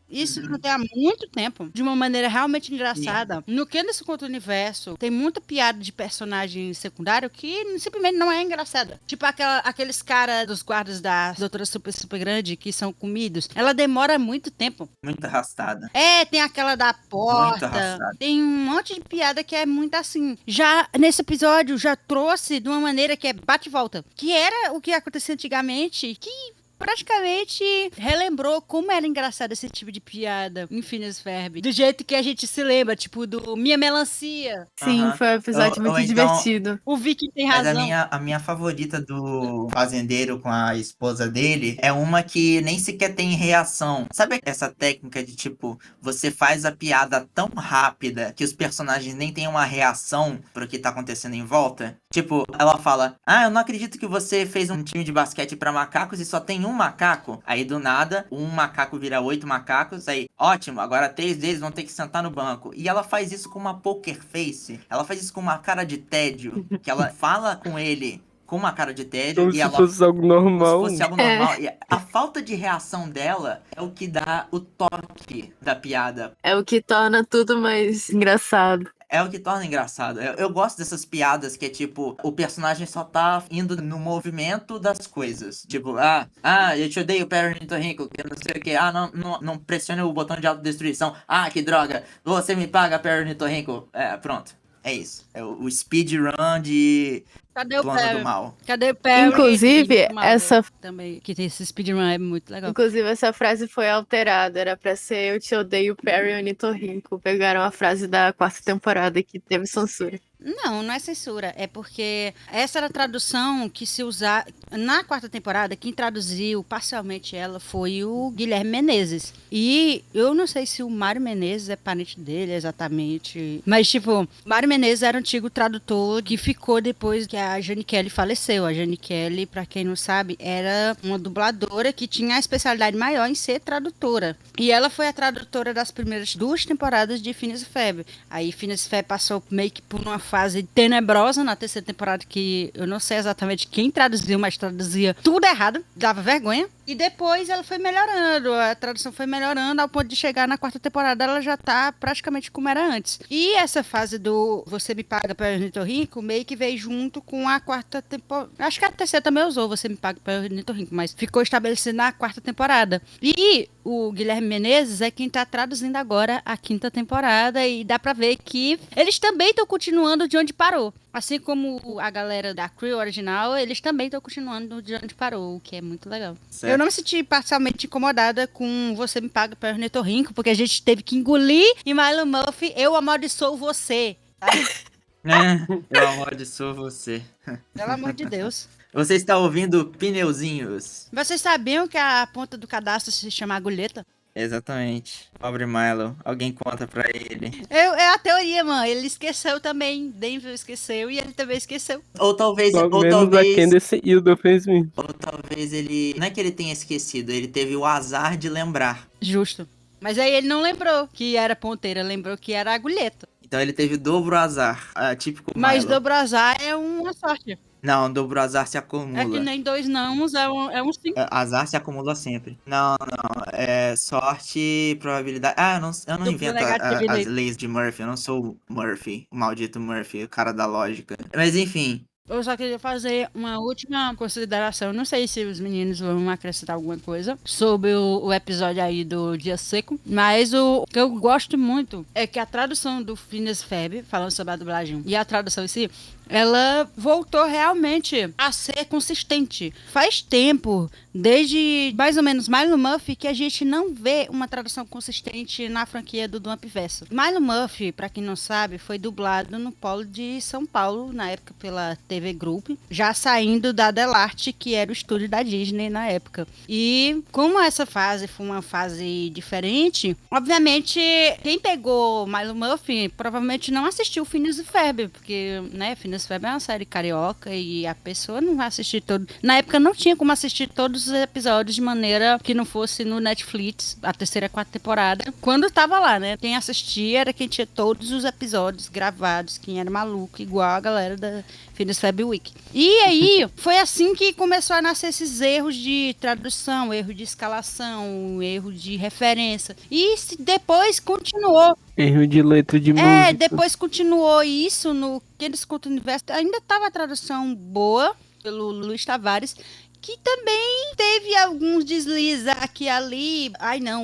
Isso não tem há muito tempo, de uma maneira realmente engraçada. No Candace contra o Universo, tem muita piada de personagem secundário que simplesmente não é engraçada. Tipo aqueles caras dos guardas da Doutora Super Super Grande que são comidos. Ela demora muito tempo. Muito arrastada. Tem aquela da Muito porta. arrastada. Tem um monte de piada que é muito assim. Já nesse episódio, já trouxe de uma maneira que é bate e volta. Que era o que acontecia antigamente, que praticamente relembrou como era engraçado esse tipo de piada em Phineas e Ferb. Do jeito que a gente se lembra, tipo do Minha Melancia. Sim, Aham. foi um episódio Ou muito então- divertido. O Vicky tem Mas razão. a minha favorita do fazendeiro com a esposa dele é uma que nem sequer tem reação. Sabe essa técnica de tipo, você faz a piada tão rápida que os personagens nem têm uma reação pro que tá acontecendo em volta? Tipo, ela fala: "Ah, eu não acredito que você fez um time de basquete pra macacos e só tem um macaco." Aí do nada, um macaco vira 8 macacos. Aí, ótimo, agora 3 deles vão ter que sentar no banco. E ela faz isso com uma poker face. Ela faz isso com uma cara de tédio. Que ela fala com ele com uma cara de tédio. Como e se ela fosse algo normal. como se fosse algo normal. E a falta de reação dela é o que dá o toque da piada. É o que torna tudo mais engraçado. É o que torna engraçado. Eu gosto dessas piadas que é tipo, o personagem só tá indo no movimento das coisas. Tipo, eu te odeio, Perry Nitorrinco, que não sei o que. Não pressione o botão de autodestruição. Que droga. Você me paga, Perry Nitorrinco. Pronto. É isso. É o speedrun de Cadê o Plano do Perry? Mal. Cadê o Perry? Inclusive, essa também, que tem esse speedrun, é muito legal. Inclusive, essa frase foi alterada. Era pra ser Eu te odeio, Perry Ornitorrinco. Pegaram a frase da 4ª temporada que teve censura. Não é censura. É porque essa era a tradução que se usar na 4ª temporada. Quem traduziu parcialmente ela foi o Guilherme Menezes. E eu não sei se o Mário Menezes é parente dele exatamente. Mas, tipo, Mário Menezes era um antigo tradutor que ficou depois que a Jane Kelly faleceu. A Jane Kelly, pra quem não sabe, era uma dubladora que tinha a especialidade maior em ser tradutora. E ela foi a tradutora das primeiras 2 temporadas de Phineas e Ferb. Aí Phineas e Ferb passou meio que por uma fase tenebrosa na 3ª temporada, que eu não sei exatamente quem traduziu, mas traduzia tudo errado, dava vergonha. E depois ela foi melhorando, a tradução foi melhorando ao ponto de chegar na 4ª temporada, ela já tá praticamente como era antes. E essa fase do Você me paga para Ornitorrinco meio que veio junto com a 4ª temporada. Acho que a 3ª também usou Você me paga para Ornitorrinco, mas ficou estabelecido na 4ª temporada. E o Guilherme Menezes é quem tá traduzindo agora a 5ª temporada, e dá pra ver que eles também estão continuando de onde parou. Assim como a galera da crew original, eles também estão continuando de onde parou, o que é muito legal. Certo. Eu não me senti parcialmente incomodada com Você me paga para Ornitorrinco, porque a gente teve que engolir e Milo Murphy, eu amaldiçoo você. Tá? Eu amaldiçoo você. Pelo amor de Deus. Você está ouvindo Pneuzinhos. Vocês sabiam que a ponta do cadastro se chama agulheta? Exatamente. Pobre Milo. Alguém conta pra ele. É a teoria, mano. Ele esqueceu também. Denver esqueceu e ele também esqueceu. Ou talvez... Só Ou menos a talvez... Candace e o Duffy Smith. Ou talvez ele... Não é que ele tenha esquecido. Ele teve o azar de lembrar. Justo. Mas aí ele não lembrou que era ponteira. Lembrou que era agulheta. Então ele teve dobro azar. Típico Mas Milo. dobro azar é uma sorte. Não, dobro azar se acumula. É que nem 2 nãos, é um 5. Azar se acumula sempre. Não. É sorte, probabilidade. Eu não Dupla invento negatividade. as leis de Murphy. Eu não sou o Murphy, o maldito Murphy, o cara da lógica. Mas enfim. Eu só queria fazer uma última consideração. Não sei se os meninos vão acrescentar alguma coisa sobre o episódio aí do Dia Seco. Mas o que eu gosto muito é que a tradução do Phineas e Ferb, falando sobre a dublagem, e a tradução em si, ela voltou realmente a ser consistente. Faz tempo, desde mais ou menos Milo Murphy, que a gente não vê uma tradução consistente na franquia do Dumpverso. Milo Murphy, pra quem não sabe, foi dublado no Polo de São Paulo, na época pela TV Group, já saindo da Delarte, que era o estúdio da Disney na época. E como essa fase foi uma fase diferente, obviamente, quem pegou Milo Murphy provavelmente não assistiu Phineas e Ferb, porque, né, Phineas e Ferb é uma série carioca e a pessoa não vai assistir todo. Na época não tinha como assistir todos os episódios de maneira que não fosse no Netflix, a 3ª e 4ª temporada, quando tava lá, né? Quem assistia era quem tinha todos os episódios gravados, quem era maluco, igual a galera da Phineas e Feb Week. E aí, foi assim que começou a nascer esses erros de tradução, erro de escalação, erro de referência. E depois continuou. Erro de letra de música. Depois continuou isso no Aqueles Contos do Universo. Ainda tava a tradução boa pelo Luiz Tavares, que também teve alguns deslizes aqui e ali. Ai, não,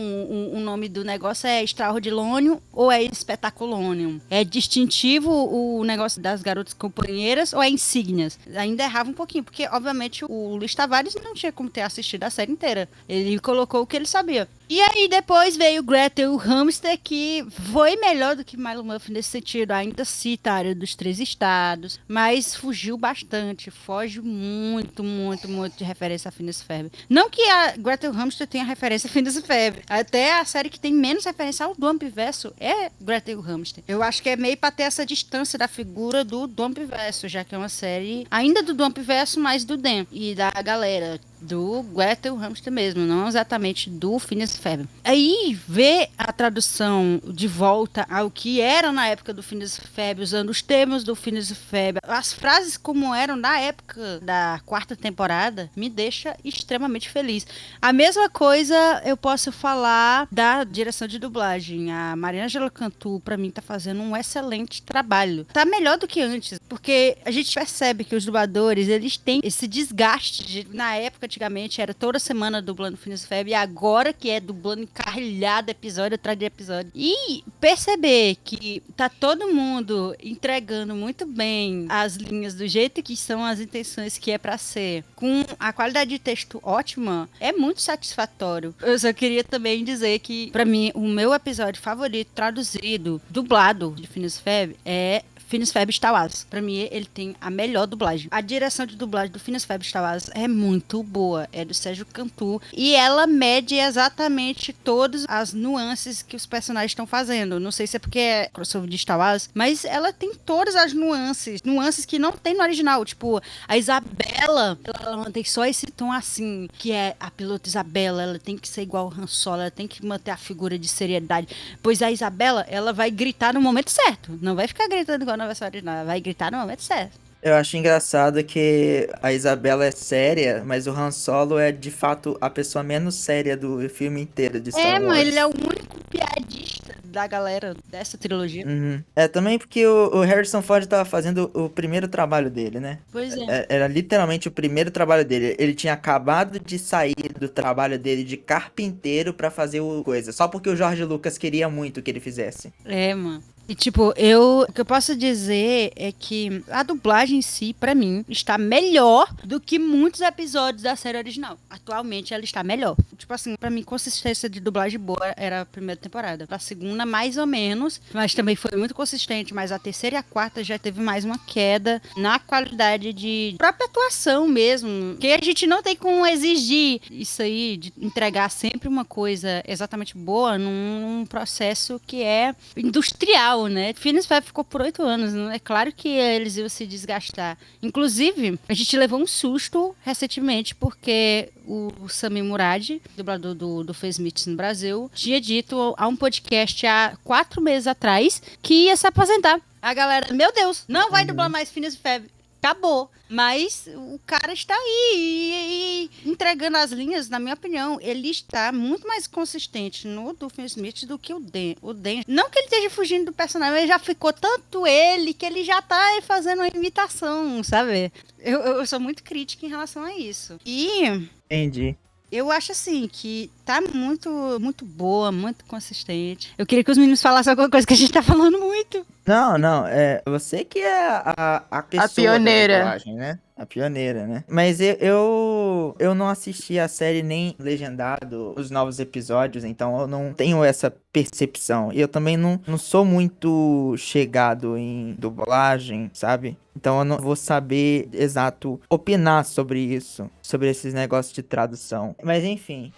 o nome do negócio é Extraordilônio ou é Espetaculônio? É distintivo o negócio das garotas companheiras ou é insígnias? Ainda errava um pouquinho, porque, obviamente, o Luiz Tavares não tinha como ter assistido a série inteira. Ele colocou o que ele sabia. E aí depois veio Gretel Hamster, que foi melhor do que Milo Muffin nesse sentido. Ainda cita a área dos 3 estados, mas fugiu bastante. Foge muito, muito, muito de referência a Phineas e Ferb. Não que a Gretel Hamster tenha referência a Phineas e Ferb. Até a série que tem menos referência ao Dumpverso é Gretel Hamster. Eu acho que é meio pra ter essa distância da figura do Dumpverso, já que é uma série ainda do Dumpverso, mas do Dan e da galera do Gretel Hamster mesmo, não exatamente do Phineas e Ferb. Aí, ver a tradução de volta ao que era na época do Phineas e Ferb, usando os termos do Phineas e Ferb, as frases como eram na época da 4ª temporada, me deixa extremamente feliz. A mesma coisa eu posso falar da direção de dublagem. A Mariângela Cantu, pra mim, tá fazendo um excelente trabalho. Tá melhor do que antes, porque a gente percebe que os dubladores, eles têm esse desgaste na época, antigamente era toda semana dublando Phineas e Ferb, e agora que é dublando encarrilhado episódio atrás de episódio. E perceber que tá todo mundo entregando muito bem as linhas do jeito que são as intenções que é pra ser, com a qualidade de texto ótima, é muito satisfatório. Eu só queria também dizer que, pra mim, o meu episódio favorito traduzido, dublado de Phineas e Ferb é Phineas Ferb Star Wars. Pra mim, ele tem a melhor dublagem. A direção de dublagem do Phineas Ferb Star Wars é muito boa. É do Sérgio Cantu. E ela mede exatamente todas as nuances que os personagens estão fazendo. Não sei se é porque é crossover de Star Wars, mas ela tem todas as nuances. Nuances que não tem no original. Tipo, a Isabela, ela mantém só esse tom assim, que é a piloto Isabela. Ela tem que ser igual ao Han Solo. Ela tem que manter a figura de seriedade. Pois a Isabela, ela vai gritar no momento certo. Não vai ficar gritando igual na versão original, ela vai gritar no momento certo. Eu acho engraçado que a Isabela é séria, mas o Han Solo é, de fato, a pessoa menos séria do filme inteiro de Star Wars. Mas ele é o único piadista da galera dessa trilogia. Uhum. É, também porque o Harrison Ford tava fazendo o primeiro trabalho dele, né? Pois é. Era literalmente o primeiro trabalho dele. Ele tinha acabado de sair do trabalho dele de carpinteiro pra fazer o coisa. Só porque o George Lucas queria muito que ele fizesse. Mano. E, tipo, o que eu posso dizer é que a dublagem em si, pra mim, está melhor do que muitos episódios da série original. Atualmente, ela está melhor. Tipo assim, pra mim, consistência de dublagem boa era a primeira temporada. A segunda, mais ou menos, mas também foi muito consistente. Mas a terceira e a quarta já teve mais uma queda na qualidade de própria atuação mesmo. Que a gente não tem como exigir isso aí, de entregar sempre uma coisa exatamente boa num processo que é industrial, né? Phineas e Ferb ficou por 8 anos, né? É claro que eles iam se desgastar. Inclusive, a gente levou um susto recentemente, porque o Sami Murad, dublador do Fez Smith no Brasil, tinha dito a um podcast há 4 meses atrás que ia se aposentar. A galera, meu Deus, não vai dublar mais Phineas e Ferb. Acabou. Mas o cara está aí e entregando as linhas, na minha opinião, ele está muito mais consistente no do Phineas Smith do que o Dan. Não que ele esteja fugindo do personagem, mas já ficou tanto ele que ele já tá fazendo uma imitação, sabe? Eu sou muito crítica em relação a isso. E Entendi. eu acho assim que tá muito, muito boa, muito consistente. Eu queria que os meninos falassem alguma coisa que a gente tá falando muito. Não, é você que é a pessoa pioneira. da dublagem, né? A pioneira, né? Mas eu não assisti a série nem legendado os novos episódios, então eu não tenho essa percepção. E eu também não sou muito chegado em dublagem, sabe? Então eu não vou saber exato opinar sobre isso, sobre esses negócios de tradução. Mas enfim.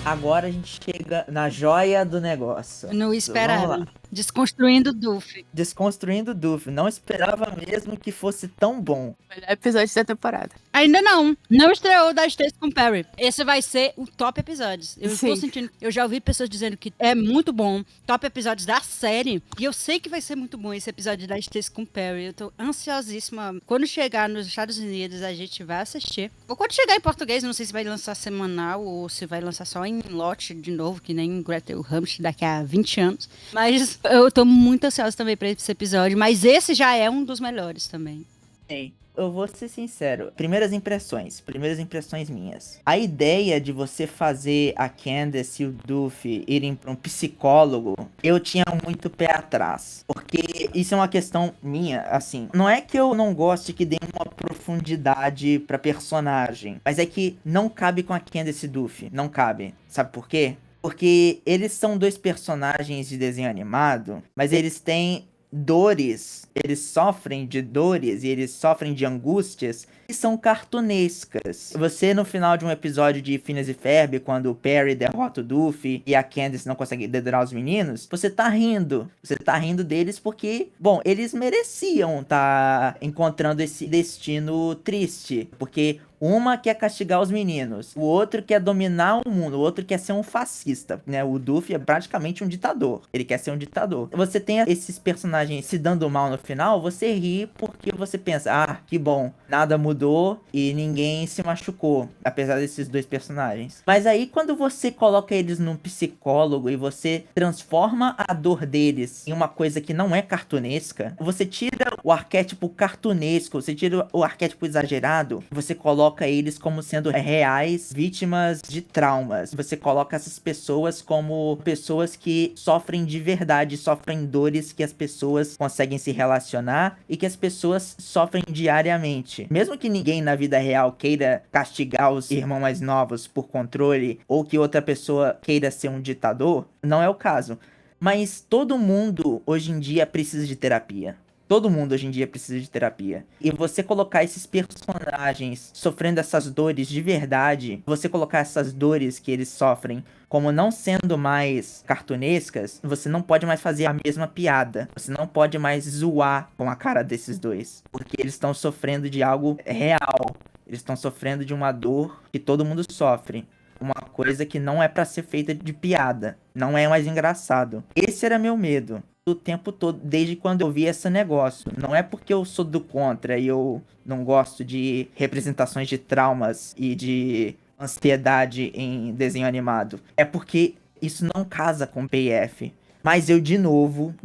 Agora a gente chega na joia do negócio. Não esperava. Vamos lá. Desconstruindo o Duff. Desconstruindo o Duff. Não esperava mesmo que fosse tão bom. Melhor episódio da temporada. Ainda não. Não estreou da Stacy com Perry. Esse vai ser o top episódios. Eu Sim. estou sentindo. Eu já ouvi pessoas dizendo que é muito bom. Top episódios da série. E eu sei que vai ser muito bom esse episódio da Stacy com Perry. Eu tô ansiosíssima. Quando chegar nos Estados Unidos, a gente vai assistir. Ou quando chegar em português, não sei se vai lançar semanal ou se vai lançar só em lote de novo, que nem Gretel Hamst daqui a 20 anos. Mas eu tô muito ansiosa também pra esse episódio. Mas esse já é um dos melhores também. Sim. Eu vou ser sincero, primeiras impressões minhas. A ideia de você fazer a Candace e o Duff irem pra um psicólogo, eu tinha muito pé atrás. Porque isso é uma questão minha, assim. Não é que eu não goste que dê uma profundidade pra personagem, mas é que não cabe com a Candace e Duff. Não cabe. Sabe por quê? Porque eles são dois personagens de desenho animado, mas eles têm dores, eles sofrem de dores e eles sofrem de angústias que são cartunescas. Você, no final de um episódio de Phineas e Ferb, quando o Perry derrota o Duffy e a Candace não consegue dedurar os meninos, você tá rindo. Você tá rindo deles porque, bom, eles mereciam tá encontrando esse destino triste, porque uma quer castigar os meninos, o outro quer dominar o mundo, o outro quer ser um fascista, né? O Duffy é praticamente um ditador. Ele quer ser um ditador. Você tem esses personagens se dando mal no final, você ri porque você pensa, ah, que bom, nada mudou e ninguém se machucou, apesar desses dois personagens. Mas aí quando você coloca eles num psicólogo e você transforma a dor deles em uma coisa que não é cartunesca, você tira o arquétipo cartunesco, você tira o arquétipo exagerado, você coloca eles como sendo reais vítimas de traumas. Você coloca essas pessoas como pessoas que sofrem de verdade, sofrem dores que as pessoas conseguem se relacionar e que as pessoas sofrem diariamente. Mesmo que ninguém na vida real queira castigar os irmãos mais novos por controle ou que outra pessoa queira ser um ditador, não é o caso. Mas todo mundo hoje em dia precisa de terapia. Todo mundo hoje em dia precisa de terapia. E você colocar esses personagens sofrendo essas dores de verdade, você colocar essas dores que eles sofrem como não sendo mais cartunescas, você não pode mais fazer a mesma piada. Você não pode mais zoar com a cara desses dois. Porque eles estão sofrendo de algo real. Eles estão sofrendo de uma dor que todo mundo sofre. Uma coisa que não é pra ser feita de piada. Não é mais engraçado. Esse era meu medo. O tempo todo, desde quando eu vi esse negócio. Não é porque eu sou do contra e eu não gosto de representações de traumas e de ansiedade em desenho animado. É porque isso não casa com PF. Mas eu, de novo,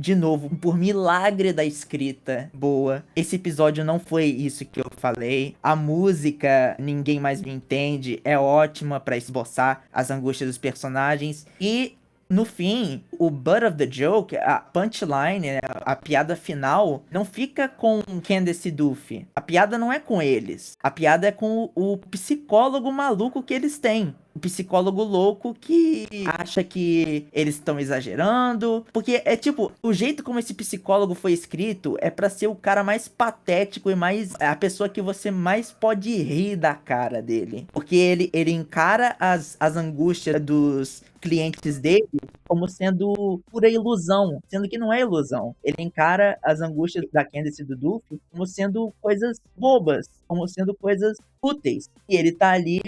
por milagre da escrita boa, esse episódio não foi isso que eu falei. A música, Ninguém Mais Me Entende, é ótima pra esboçar as angústias dos personagens. E no fim, o butt of the joke, a punchline, né, a piada final, não fica com Candace e Duffy. A piada não é com eles. A piada é com o psicólogo maluco que eles têm. O psicólogo louco que acha que eles estão exagerando. Porque é tipo, o jeito como esse psicólogo foi escrito é pra ser o cara mais patético e mais a pessoa que você mais pode rir da cara dele. Porque ele encara as angústias dos clientes dele como sendo pura ilusão, sendo que não é ilusão. Ele encara as angústias da Candace e do Duffy como sendo coisas bobas, como sendo coisas úteis. E ele tá ali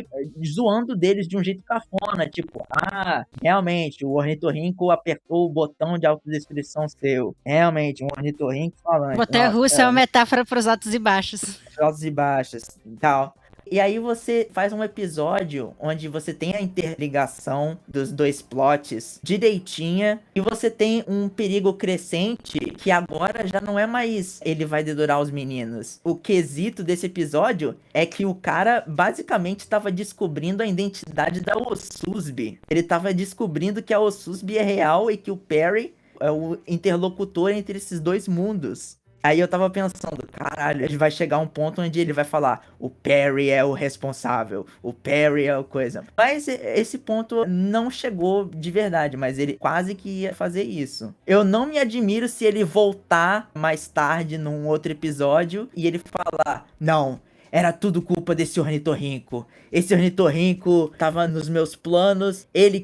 zoando deles de um jeito cafona, tipo, ah, realmente, o ornitorrinco apertou o botão de autodestruição seu. Realmente, um ornitorrinco falando. Montanha russa é uma metáfora para os altos e baixos. Altos e baixos e tal. E aí você faz um episódio onde você tem a interligação dos dois plots direitinha e você tem um perigo crescente que agora já não é mais ele vai dedurar os meninos. O quesito desse episódio é que o cara basicamente estava descobrindo a identidade da Osusbi. Ele estava descobrindo que a Osusbi é real e que o Perry é o interlocutor entre esses dois mundos. Aí eu tava pensando, caralho, ele vai chegar um ponto onde ele vai falar, o Perry é o responsável, o Perry é o coisa. Mas esse ponto não chegou de verdade, mas ele quase que ia fazer isso. Eu não me admiro se ele voltar mais tarde num outro episódio e ele falar, não, era tudo culpa desse ornitorrinco. Esse ornitorrinco tava nos meus planos, ele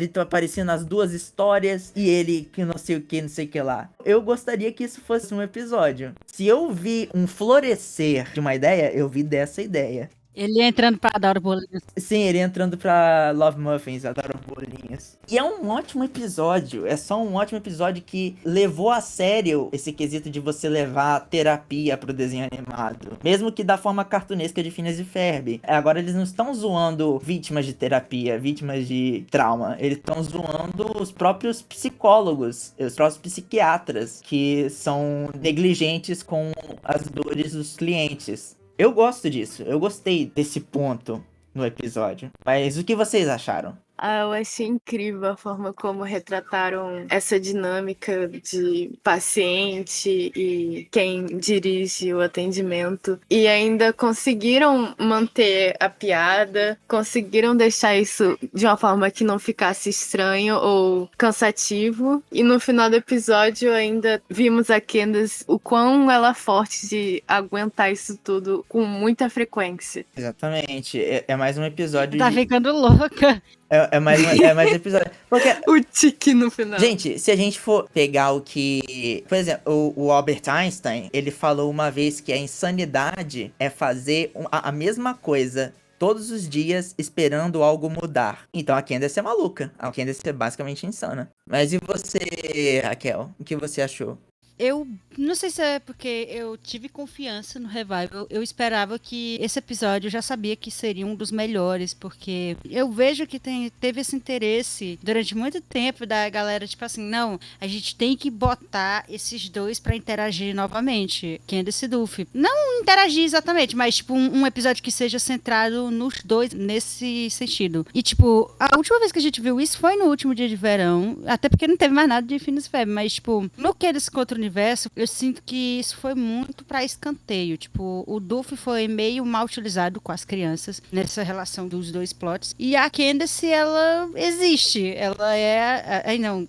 tá aparecendo nas duas histórias, e ele que não sei o que, não sei o que lá. Eu gostaria que isso fosse um episódio. Se eu vi um florescer de uma ideia, eu vi dessa ideia. Ele entrando pra Adoro Bolinhos. Sim, ele entrando pra Love Muffins, adoro bolinhos. E é um ótimo episódio, é só um ótimo episódio que levou a sério esse quesito de você levar terapia pro desenho animado. Mesmo que da forma cartunesca de Phineas e Ferb. Agora eles não estão zoando vítimas de terapia, vítimas de trauma. Eles estão zoando os próprios psicólogos, os próprios psiquiatras, que são negligentes com as dores dos clientes. Eu gosto disso, eu gostei desse ponto no episódio. Mas o que vocês acharam? Eu achei incrível a forma como retrataram essa dinâmica de paciente e quem dirige o atendimento. E ainda conseguiram manter a piada, conseguiram deixar isso de uma forma que não ficasse estranho ou cansativo. E no final do episódio ainda vimos a Candace, o quão ela é forte de aguentar isso tudo com muita frequência. Exatamente, é mais um episódio Tá ficando louca. É mais um episódio. Porque, O tique no final. gente, se a gente for pegar o que... Por exemplo, o Albert Einstein, ele falou uma vez que a insanidade é fazer a mesma coisa todos os dias esperando algo mudar. Então a Candace é maluca. A Candace é basicamente insana. Mas e você, Raquel? O que você achou? Eu não sei se é porque eu tive confiança no Revival. Eu esperava que esse episódio, eu já sabia que seria um dos melhores, porque eu vejo que teve esse interesse durante muito tempo da galera, tipo assim, não, a gente tem que botar esses dois pra interagir novamente, Candace e Duffy. Não interagir exatamente, mas tipo um episódio que seja centrado nos dois nesse sentido. E tipo, a última vez que a gente viu isso foi no último dia de verão, até porque não teve mais nada de Phineas e Ferb, mas tipo, no Candace contra o Universo, eu sinto que isso foi muito pra escanteio. Tipo, o Duffy foi meio mal utilizado com as crianças nessa relação dos dois plots. E a Candace, ela existe. Ela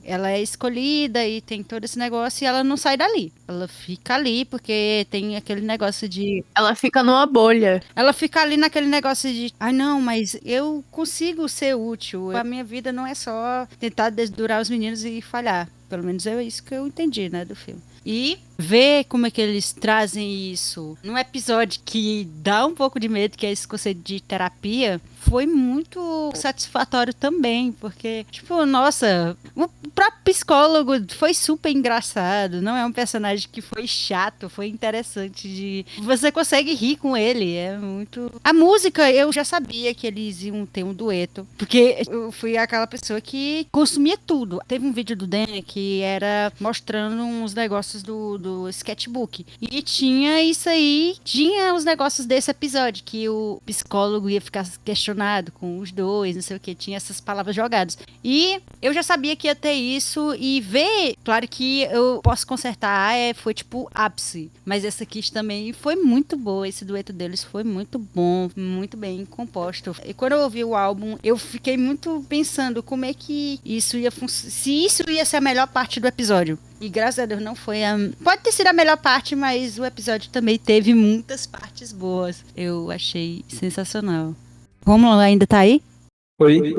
ela é escolhida e tem todo esse negócio e ela não sai dali. Ela fica ali porque tem aquele negócio de... Ela fica numa bolha. Ela fica ali naquele negócio de, não, mas eu consigo ser útil. A minha vida não é só tentar desdurar os meninos e falhar. Pelo menos é isso que eu entendi, né, do filme. E ver como é que eles trazem isso num episódio que dá um pouco de medo, que é esse conceito de terapia, foi muito satisfatório também, porque, tipo, nossa, o próprio psicólogo foi super engraçado, não é um personagem que foi chato, foi interessante você consegue rir com ele, é muito... A música, eu já sabia que eles iam ter um dueto, porque eu fui aquela pessoa que consumia tudo. Teve um vídeo do Dan que era mostrando uns negócios do sketchbook, e tinha isso aí, tinha os negócios desse episódio, que o psicólogo ia ficar questionado com os dois, não sei o que, tinha essas palavras jogadas. E eu já sabia que ia ter isso, e ver, claro que eu posso consertar, foi tipo ápice, mas essa aqui também foi muito boa, esse dueto deles foi muito bom, muito bem composto. E quando eu ouvi o álbum, eu fiquei muito pensando como é que isso ia funcionar, se isso ia ser a melhor parte do episódio. E graças a Deus não foi Pode ter sido a melhor parte, mas o episódio também teve muitas partes boas. Eu achei sensacional. Romulo ainda tá aí? Oi.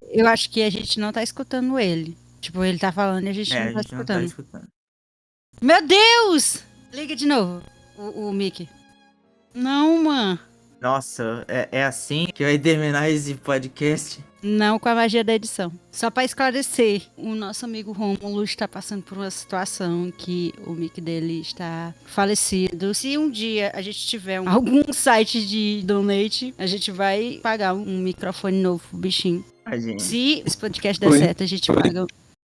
Eu acho que a gente não tá escutando ele. Tipo, ele tá falando e a gente não tá escutando. Meu Deus! Liga de novo, o Mickey. Não, mano. Nossa, é assim que vai terminar esse podcast? Não com a magia da edição. Só pra esclarecer, o nosso amigo Rômulo está passando por uma situação que o mic dele está falecido. Se um dia a gente tiver algum site de donate, a gente vai pagar um microfone novo pro bichinho. Se esse podcast der certo, a gente paga.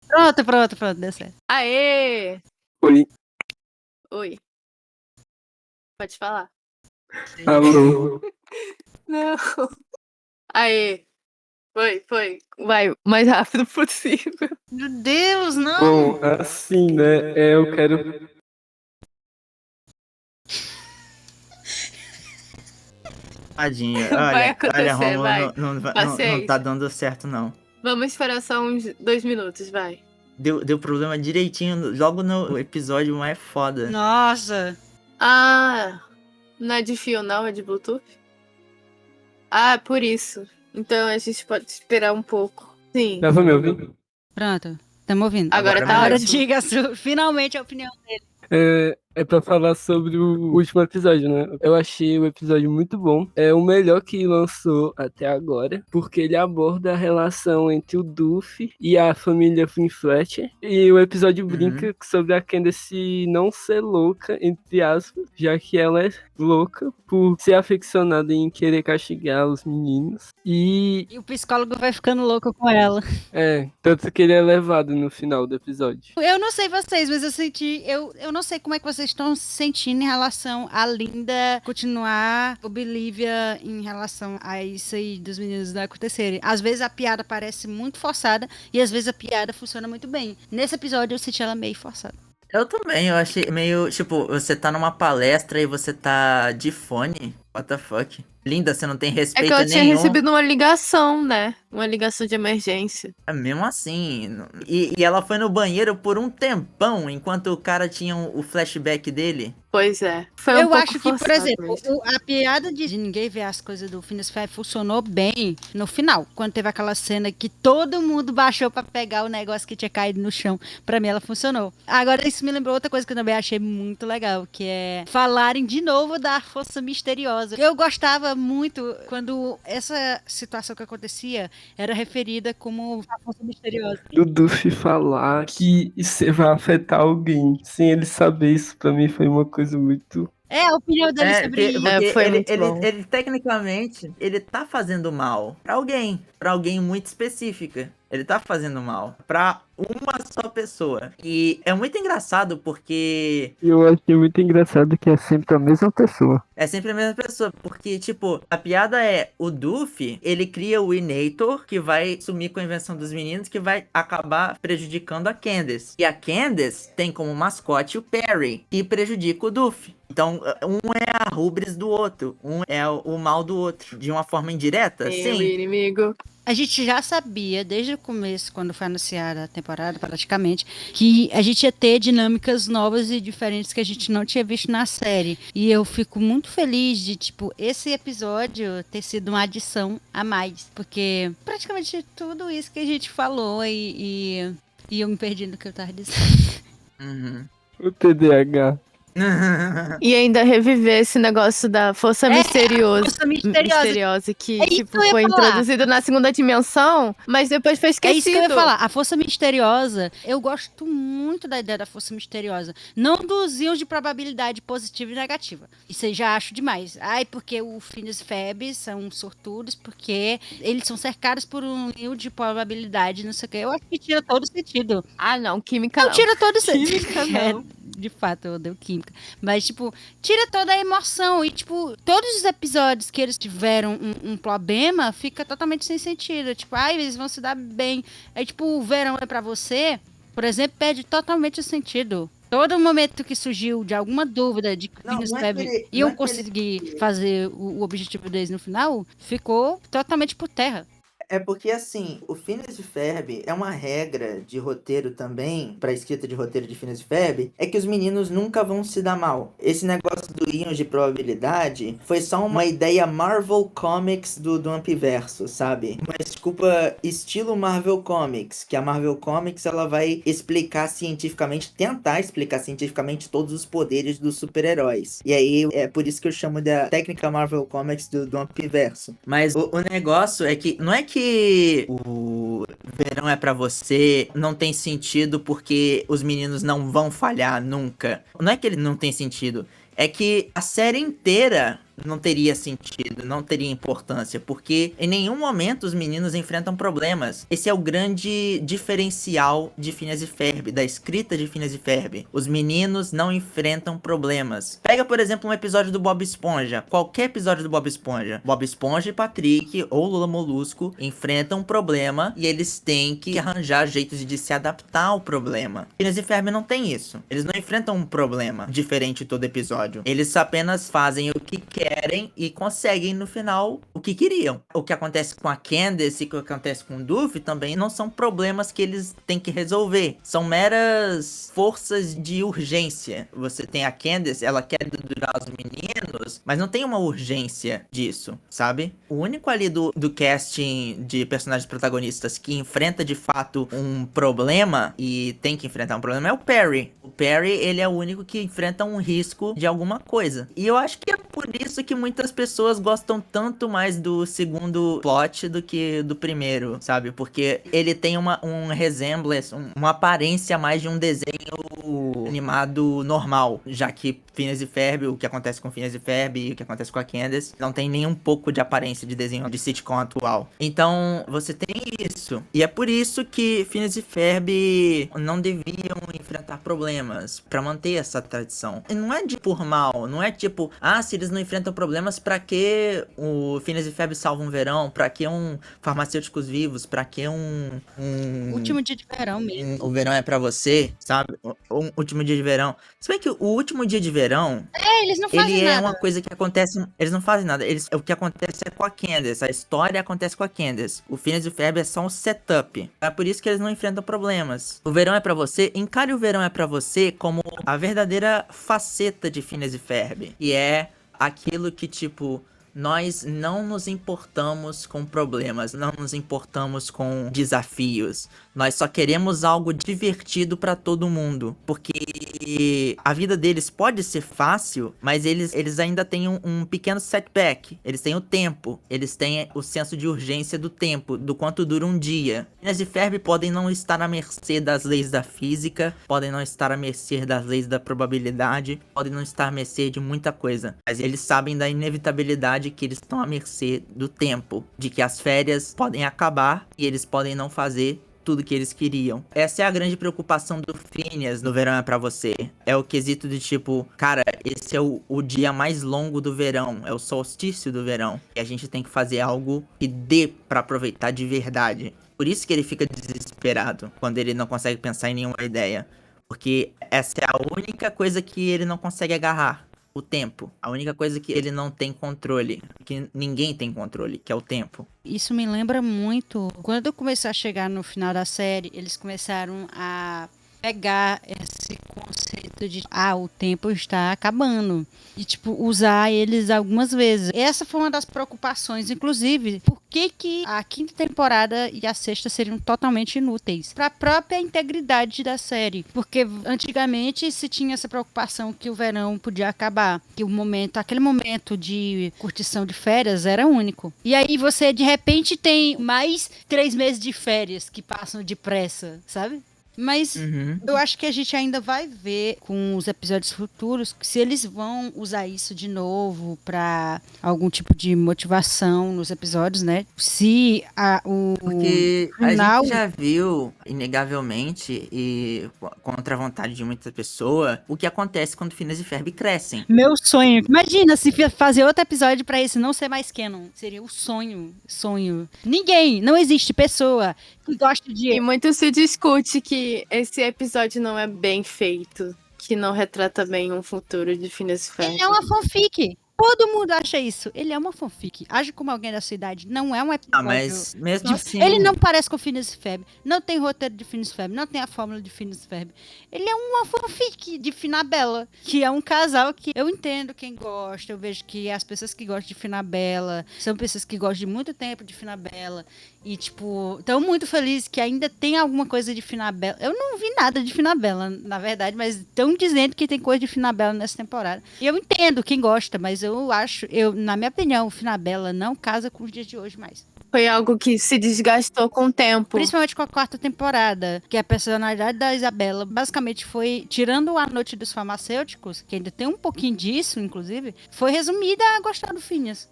Pronto, deu certo. Aê! Oi. Pode falar. Alô. Não. Aê. Foi. Vai, o mais rápido possível. Meu Deus, não! Bom, assim, né? Eu quero... Tadinho, Vai olha, acontecer, Romulo, vai. não tá dando certo, não. Vamos esperar só uns 2 minutos, vai. Deu problema direitinho logo no episódio mais foda. Nossa! Ah, não é de fio não, é de Bluetooth? Ah, por isso. Então a gente pode esperar um pouco. Sim. Dá pra me ouvir? Pronto, estamos ouvindo. Agora tá Agora ótimo. diga finalmente a opinião. É pra falar sobre o último episódio, né? Eu achei o episódio muito bom. É o melhor que lançou até agora, porque ele aborda a relação entre o Duffy e a família Flynn Fletcher. E o episódio brinca sobre a Candace não ser louca, entre aspas, já que ela é louca por ser aficionada em querer castigar os meninos. E E o psicólogo vai ficando louco com ela. tanto que ele é levado no final do episódio. Eu não sei vocês, mas eu senti. Eu não sei como é que vocês estão se sentindo em relação a Linda continuar oblivion em relação a isso aí dos meninos não acontecerem. Às vezes a piada parece muito forçada e às vezes a piada funciona muito bem. Nesse episódio eu senti ela meio forçada. Eu também, eu achei meio, tipo, você tá numa palestra e você tá de fone. What the fuck? Linda, você não tem É respeito que ela tinha nenhum. recebido uma ligação, né? Uma ligação de emergência. É mesmo assim. E ela foi no banheiro por um tempão, enquanto o cara tinha o flashback dele. Pois é. Foi um Eu pouco acho que, por forçado exemplo, mesmo. a piada de ninguém ver as coisas do Phineas e Ferb funcionou bem no final. Quando teve aquela cena que todo mundo baixou pra pegar o negócio que tinha caído no chão. Pra mim, ela funcionou. Agora, isso me lembrou outra coisa que eu também achei muito legal, que é falarem de novo da Força Misteriosa. Eu gostava muito quando essa situação que acontecia era referida como a Força Misteriosa. Do Duffy falar que isso vai afetar alguém sem ele saber, isso pra mim foi uma coisa muito. É a opinião dele sobre porque isso. Foi ele, muito ele, bom. ele, tecnicamente, ele tá fazendo mal pra alguém muito específica. Ele tá fazendo mal pra uma só pessoa. E é muito engraçado porque Eu achei muito engraçado que é sempre a mesma pessoa. é sempre a mesma pessoa, porque, tipo, a piada é, o Duffy, ele cria o Inator, que vai sumir com a invenção dos meninos, que vai acabar prejudicando a Candace. E a Candace tem como mascote o Perry, que prejudica o Duffy. Então, um é a rubris do outro, um é o mal do outro. De uma forma indireta, O sim. inimigo. A gente já sabia, desde o começo, quando foi anunciada a temporada, praticamente, que a gente ia ter dinâmicas novas e diferentes que a gente não tinha visto na série. E eu fico muito feliz de, tipo, esse episódio ter sido uma adição a mais. Porque praticamente tudo isso que a gente falou e eu me perdi no que eu tava dizendo. Uhum. O TDAH. E ainda reviver esse negócio da força Força misteriosa. que, É isso tipo, que eu ia foi falar. introduzido na segunda dimensão, mas depois foi esquecido. É isso que eu ia falar. A Força Misteriosa, eu gosto muito da ideia da Força Misteriosa. Não dos íons de probabilidade positiva e negativa. Isso eu já acho demais. Ai, porque o Phineas e Ferb são sortudos, porque eles são cercados por um íon de probabilidade, não sei o quê. Eu acho que tira todo sentido. Ah, não, química Não, tira todo sentido. Química, não. De fato, eu odeio química. Mas, tipo, tira toda a emoção. E, tipo, todos os episódios que eles tiveram um problema, fica totalmente sem sentido. Tipo, ai, eles vão se dar bem. Aí, tipo, o verão é pra você, por exemplo, perde totalmente o sentido. Todo momento que surgiu de alguma dúvida de que Não, Phineas não é Ferb que ele- iam não é que ele- conseguir fazer o objetivo deles no final, ficou totalmente por terra. É porque, assim, o Phineas e Ferb é uma regra de roteiro também, pra escrita de roteiro de Phineas e Ferb, é que os meninos nunca vão se dar mal. Esse negócio do íons de probabilidade foi só uma ideia Marvel Comics do Ampiverso, sabe? Uma desculpa estilo Marvel Comics, que a Marvel Comics ela vai explicar cientificamente, tentar explicar cientificamente todos os poderes dos super-heróis. E aí é por isso que eu chamo da técnica Marvel Comics do Ampiverso. Mas o negócio é que não é que o verão é pra você, não tem sentido porque os meninos não vão falhar nunca. Não é que ele não tem sentido, é que a série inteira não teria sentido, não teria importância, porque em nenhum momento os meninos enfrentam problemas. Esse é o grande diferencial de Phineas e Ferb, da escrita de Phineas e Ferb. Os meninos não enfrentam problemas. Pega, por exemplo, um episódio do Bob Esponja, qualquer episódio do Bob Esponja. Bob Esponja e Patrick, ou Lula Molusco, enfrentam um problema e eles têm que arranjar jeitos de se adaptar ao problema. Phineas e Ferb não tem isso. Eles não enfrentam um problema diferente todo episódio. Eles apenas fazem o que querem querem e conseguem no final o que queriam. O que acontece com a Candace e o que acontece com o Duffy também não são problemas que eles têm que resolver. São meras forças de urgência. Você tem a Candace, ela quer durar os meninos, mas não tem uma urgência disso, sabe? O único ali do casting de personagens protagonistas que enfrenta de fato um problema e tem que enfrentar um problema é o Perry. O Perry, ele é o único que enfrenta um risco de alguma coisa. E eu acho que é por isso que muitas pessoas gostam tanto mais do segundo plot do que do primeiro, sabe? Porque ele tem um resemblance, uma aparência mais de um desenho animado normal, já que Phineas e Ferb, o que acontece com Phineas e Ferb e o que acontece com a Candace, não tem nem um pouco de aparência de desenho de sitcom atual. Então, você tem isso. E é por isso que Phineas e Ferb não deviam enfrentar problemas pra manter essa tradição. E não é de por mal, não é tipo, se eles não enfrentam problemas, pra que o Phineas e Ferb salvam o verão? Pra que farmacêuticos vivos? Pra que Último dia de verão mesmo. o verão é pra você, sabe? O último dia de verão. Se bem que o último dia de verão, Eles não fazem ele nada. é uma coisa que acontece. Eles não fazem nada. O que acontece é com a Candace. A história acontece com a Candace. O Phineas e o Ferb é só um setup. É por isso que eles não enfrentam problemas. O verão é pra você. Encare o verão é pra você como a verdadeira faceta de Phineas e Ferb. E é aquilo que, tipo, nós não nos importamos com problemas, não nos importamos com desafios. Nós só queremos algo divertido pra todo mundo. Porque a vida deles pode ser fácil, mas eles ainda têm um pequeno setback. Eles têm o tempo. Eles têm o senso de urgência do tempo, do quanto dura um dia. Phineas e Ferb podem não estar à mercê das leis da física, podem não estar à mercê das leis da probabilidade, podem não estar à mercê de muita coisa. Mas eles sabem da inevitabilidade que eles estão à mercê do tempo. De que as férias podem acabar e eles podem não fazer tudo que eles queriam. Essa é a grande preocupação do Phineas no Verão é Pra Você. É o quesito de tipo, cara, esse é o dia mais longo do verão, é o solstício do verão. E a gente tem que fazer algo que dê pra aproveitar de verdade. Por isso que ele fica desesperado quando ele não consegue pensar em nenhuma ideia. Porque essa é a única coisa que ele não consegue agarrar. O tempo. A única coisa que ele não tem controle, que ninguém tem controle, que é o tempo. Isso me lembra muito. Quando começou a chegar no final da série, eles começaram a pegar esse conceito de o tempo está acabando. E, tipo, usar eles algumas vezes. Essa foi uma das preocupações, inclusive, por que a quinta temporada e a sexta seriam totalmente inúteis? Para a própria integridade da série. Porque antigamente se tinha essa preocupação que o verão podia acabar. Que aquele momento de curtição de férias era único. E aí você, de repente, tem mais 3 meses de férias que passam depressa, sabe? Mas eu acho que a gente ainda vai ver com os episódios futuros se eles vão usar isso de novo pra algum tipo de motivação nos episódios, né? Se Porque final... a gente já viu, inegavelmente, e contra a vontade de muita pessoa, o que acontece quando Phineas e Ferb crescem. Meu sonho. Imagina se fazer outro episódio pra esse não ser mais canon. Seria o sonho. Não existe pessoa que gosta de... E muito se discute que esse episódio não é bem feito, que não retrata bem um futuro de Phineas e Ferb. Ele é uma fanfic. Todo mundo acha isso. Ele é uma fanfic. Age como alguém da sua idade. Não é um episódio. Mas mesmo assim... Ele não parece com o Phineas e Ferb. Não tem roteiro de Phineas e Ferb. Não tem a fórmula de Phineas e Ferb. Ele é uma fanfic de Finabella. Que é um casal que eu entendo quem gosta. Eu vejo que as pessoas que gostam de Finabella são pessoas que gostam de muito tempo de Finabella. E, tipo, estão muito felizes que ainda tem alguma coisa de Finabella. Eu não vi nada de Finabella, na verdade, mas estão dizendo que tem coisa de Finabella nessa temporada. E eu entendo quem gosta, mas eu acho, na minha opinião, o Finabella não casa com os dias de hoje mais. Foi algo que se desgastou com o tempo. Principalmente com a 4ª temporada, que a personalidade da Isabela basicamente foi, tirando a Noite dos Farmacêuticos, que ainda tem um pouquinho disso, inclusive, foi resumida a gostar do Phineas.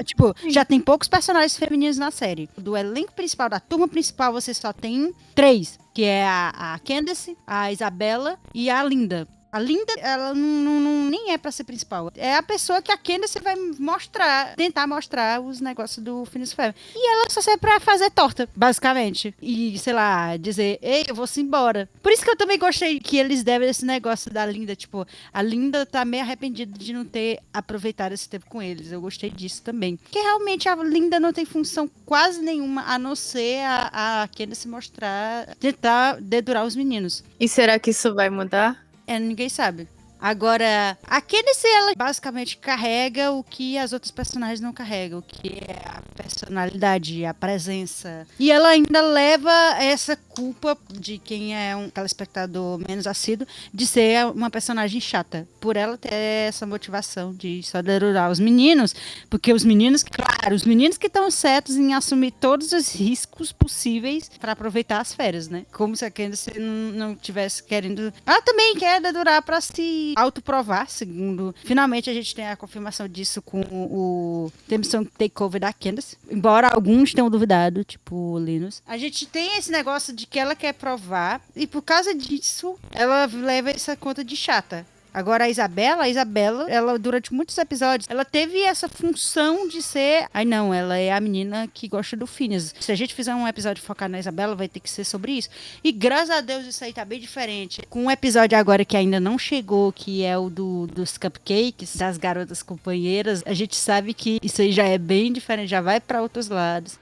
Tipo, já tem poucos personagens femininos na série. Do elenco principal, da turma principal, você só tem 3. Que é a Candace, a Isabela e a Linda. A Linda, ela nem é pra ser principal. É a pessoa que a Candace vai tentar mostrar os negócios do Phineas e Ferb. E ela só serve pra fazer torta, basicamente. E, sei lá, dizer, ei, eu vou-se embora. Por isso que eu também gostei que eles devem esse negócio da Linda. Tipo, a Linda tá meio arrependida de não ter aproveitado esse tempo com eles. Eu gostei disso também. Porque realmente a Linda não tem função quase nenhuma, a não ser a Candace mostrar, tentar dedurar os meninos. E será que isso vai mudar? Ninguém sabe. Agora, a Candace, ela basicamente carrega o que as outras personagens não carregam, que é a personalidade, a presença. E ela ainda leva essa culpa de quem é um telespectador menos assíduo de ser uma personagem chata. Por ela ter essa motivação de só dedurar os meninos, porque os meninos que estão certos em assumir todos os riscos possíveis para aproveitar as férias, né? Como se a Candace não tivesse querendo... Ela também quer dedurar para se autoprovar, segundo... Finalmente a gente tem a confirmação disso com o Demissão Takeover da Candace. Embora alguns tenham duvidado, tipo o Linus. A gente tem esse negócio de que ela quer provar, e por causa disso, ela leva essa conta de chata. Agora a Isabela, ela durante muitos episódios, ela teve essa função de ser... Ai não, ela é a menina que gosta do Phineas. Se a gente fizer um episódio focado na Isabela, vai ter que ser sobre isso. E graças a Deus isso aí tá bem diferente. Com um episódio agora que ainda não chegou, que é o dos cupcakes, das garotas companheiras, a gente sabe que isso aí já é bem diferente, já vai pra outros lados.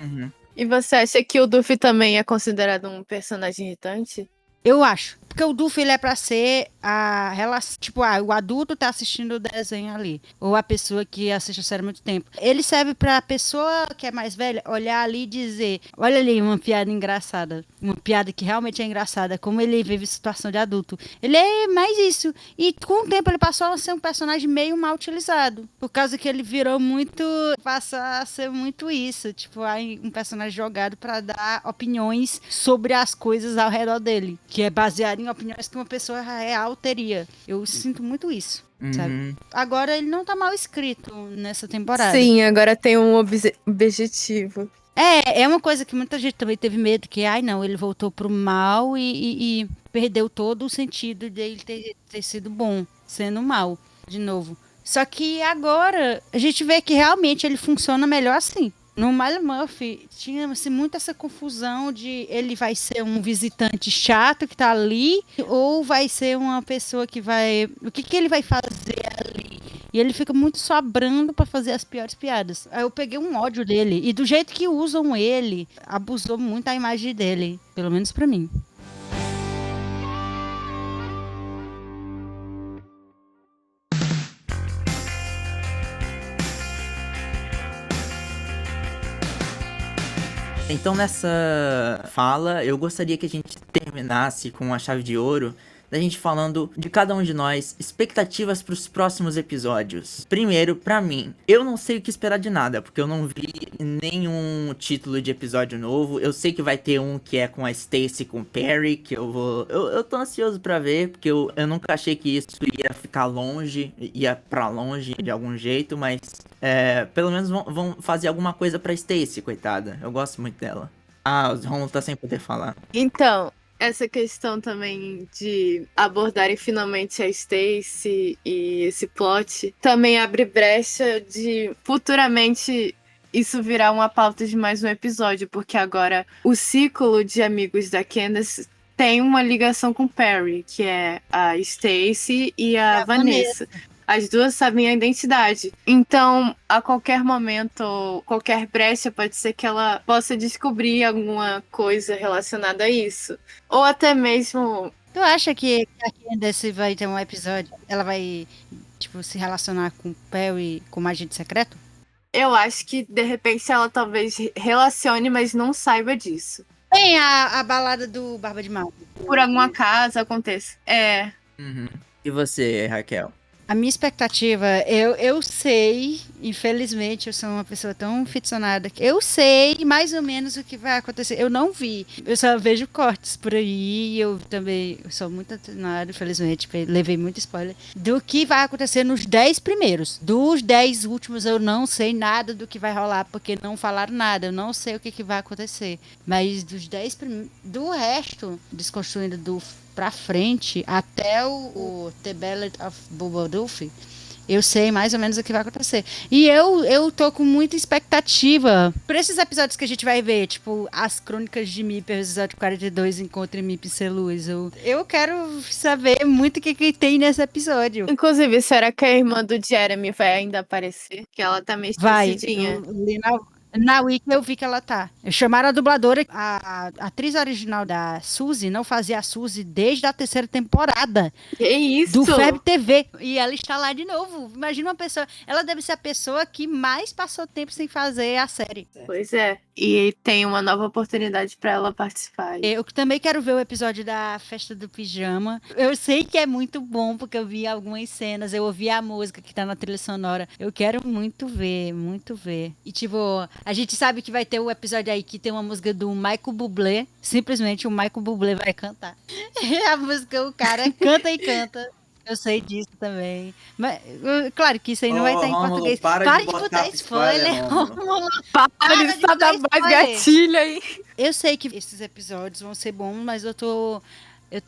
Uhum. E você acha que o Duffy também é considerado um personagem irritante? Eu acho. Porque o Duffy, ele é pra ser a relação... Tipo, o adulto tá assistindo o desenho ali. Ou a pessoa que assiste a série há muito tempo. Ele serve pra pessoa que é mais velha olhar ali e dizer... Olha ali uma piada engraçada. Uma piada que realmente é engraçada. Como ele vive situação de adulto. Ele é mais isso. E com o tempo ele passou a ser um personagem meio mal utilizado. Por causa que ele virou muito... Passa a ser muito isso. Tipo, um personagem jogado pra dar opiniões sobre as coisas ao redor dele. Que é baseado em opiniões que uma pessoa real teria. Eu sinto muito isso, sabe? Agora, ele não tá mal escrito nessa temporada. Sim, agora tem um objetivo. É uma coisa que muita gente também teve medo, que, ai não, ele voltou pro mal e perdeu todo o sentido dele ter sido bom, sendo mal, de novo. Só que agora, a gente vê que realmente ele funciona melhor assim. No Milo Murphy, tinha-se muito essa confusão de ele vai ser um visitante chato que tá ali, ou vai ser uma pessoa que vai... O que ele vai fazer ali? E ele fica muito sobrando pra fazer as piores piadas. Aí eu peguei um ódio dele, e do jeito que usam ele, abusou muito a imagem dele, pelo menos pra mim. Então, nessa fala, eu gostaria que a gente terminasse com a chave de ouro, da gente falando de cada um de nós, expectativas para os próximos episódios. Primeiro, pra mim, eu não sei o que esperar de nada, porque eu não vi nenhum título de episódio novo. Eu sei que vai ter um que é com a Stacy com o Perry, que eu tô ansioso pra ver, porque eu nunca achei que isso ia ficar longe, ia pra longe de algum jeito, mas pelo menos vão fazer alguma coisa pra Stacy, coitada. Eu gosto muito dela. Ah, o Romulo tá sem poder falar. Então, essa questão também de abordarem finalmente a Stacy e esse plot também abre brecha de futuramente isso virar uma pauta de mais um episódio, porque agora o ciclo de amigos da Candace tem uma ligação com Perry, que é a Stacy e a Vanessa. As duas sabem a identidade. Então, a qualquer momento, qualquer brecha, pode ser que ela possa descobrir alguma coisa relacionada a isso. Ou até mesmo... Tu acha que a Candace vai ter um episódio, ela vai, tipo, se relacionar com o Perry como agente secreto? Eu acho que, de repente, ela talvez relacione, mas não saiba disso. Tem a balada do Barba de Mal. Por algum acaso aconteça. Uhum. E você, Raquel? A minha expectativa, eu sei, infelizmente, eu sou uma pessoa tão ficcionada que eu sei mais ou menos o que vai acontecer. Eu não vi, eu só vejo cortes por aí, eu também sou muito atenada, infelizmente, levei muito spoiler, do que vai acontecer nos 10 primeiros. Dos 10 últimos eu não sei nada do que vai rolar, porque não falaram nada, eu não sei o que vai acontecer. Mas dos 10 primeiros, do resto, desconstruindo do pra frente, até o The Ballad of Bobo Duffy, eu sei mais ou menos o que vai acontecer. E eu tô com muita expectativa por esses episódios que a gente vai ver, tipo, as Crônicas de Mip, episódio 42, Encontre Mip e Seluz. Eu quero saber muito o que tem nesse episódio. Inclusive, será que a irmã do Jeremy vai ainda aparecer? Que ela tá meio Vai, esquecidinha. eu li na Wiki eu vi que ela tá. Chamaram a dubladora, a atriz original da Suzy não fazia a Suzy desde a 3ª temporada Que isso? do Ferb TV. E ela está lá de novo. Imagina uma pessoa, ela deve ser a pessoa que mais passou tempo sem fazer a série. Pois é. E tem uma nova oportunidade pra ela participar. Eu também quero ver o episódio da Festa do Pijama. Eu sei que é muito bom, porque eu vi algumas cenas, eu ouvi a música que tá na trilha sonora. Eu quero muito ver, muito ver. E tipo, a gente sabe que vai ter o episódio aí que tem uma música do Michael Bublé. Simplesmente o Michael Bublé vai cantar. A música, o cara canta e canta. Eu sei disso também. Mas, claro que isso aí não vai estar em Rômulo, português. para de botar spoiler, Rômulo. Rômulo. Para de de só dar botar mais spoiler. gatilho aí. Eu sei que esses episódios vão ser bons, mas eu tô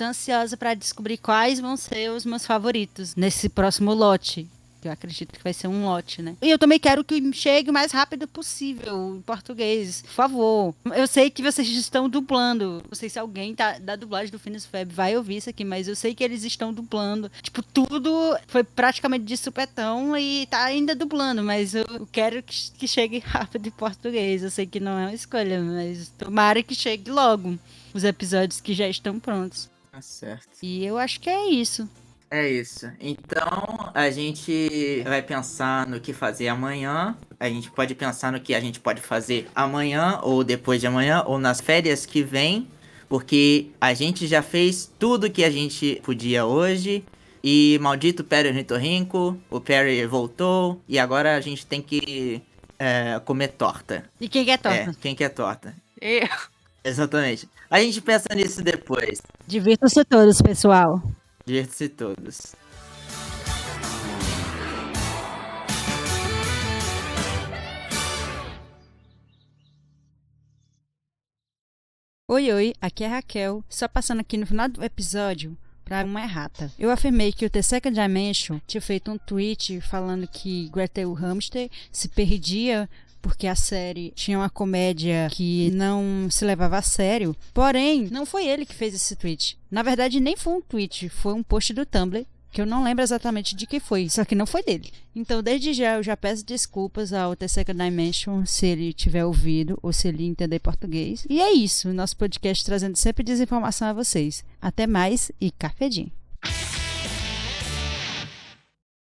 ansiosa pra descobrir quais vão ser os meus favoritos nesse próximo lote. Eu acredito que vai ser um lote, né? E eu também quero que chegue o mais rápido possível em português. Por favor. Eu sei que vocês estão dublando. Não sei se alguém da dublagem do Phineas e Ferb vai ouvir isso aqui, mas eu sei que eles estão dublando. Tipo, tudo foi praticamente de supetão e tá ainda dublando, mas eu quero que chegue rápido em português. Eu sei que não é uma escolha, mas tomara que chegue logo os episódios que já estão prontos. Tá certo. E eu acho que é isso. É isso. Então, a gente vai pensar no que fazer amanhã. A gente pode pensar no que a gente pode fazer amanhã, ou depois de amanhã, ou nas férias que vem. Porque a gente já fez tudo que a gente podia hoje. E maldito Perry Ornitorrinco, o Perry voltou. E agora a gente tem que comer torta. E quem quer torta? Quem quer torta? Eu. Exatamente. A gente pensa nisso depois. Divirtam-se todos, pessoal. Divirtam-se todos. Oi, aqui é a Raquel, só passando aqui no final do episódio pra uma errata. Eu afirmei que o The Second Dimension tinha feito um tweet falando que Gretel Hamster se perdia porque a série tinha uma comédia que não se levava a sério. Porém, não foi ele que fez esse tweet. Na verdade, nem foi um tweet, foi um post do Tumblr, que eu não lembro exatamente de quem foi, só que não foi dele. Então, desde já, eu já peço desculpas ao The Second Dimension se ele tiver ouvido ou se ele entender português. E é isso, nosso podcast trazendo sempre desinformação a vocês. Até mais e cafedim.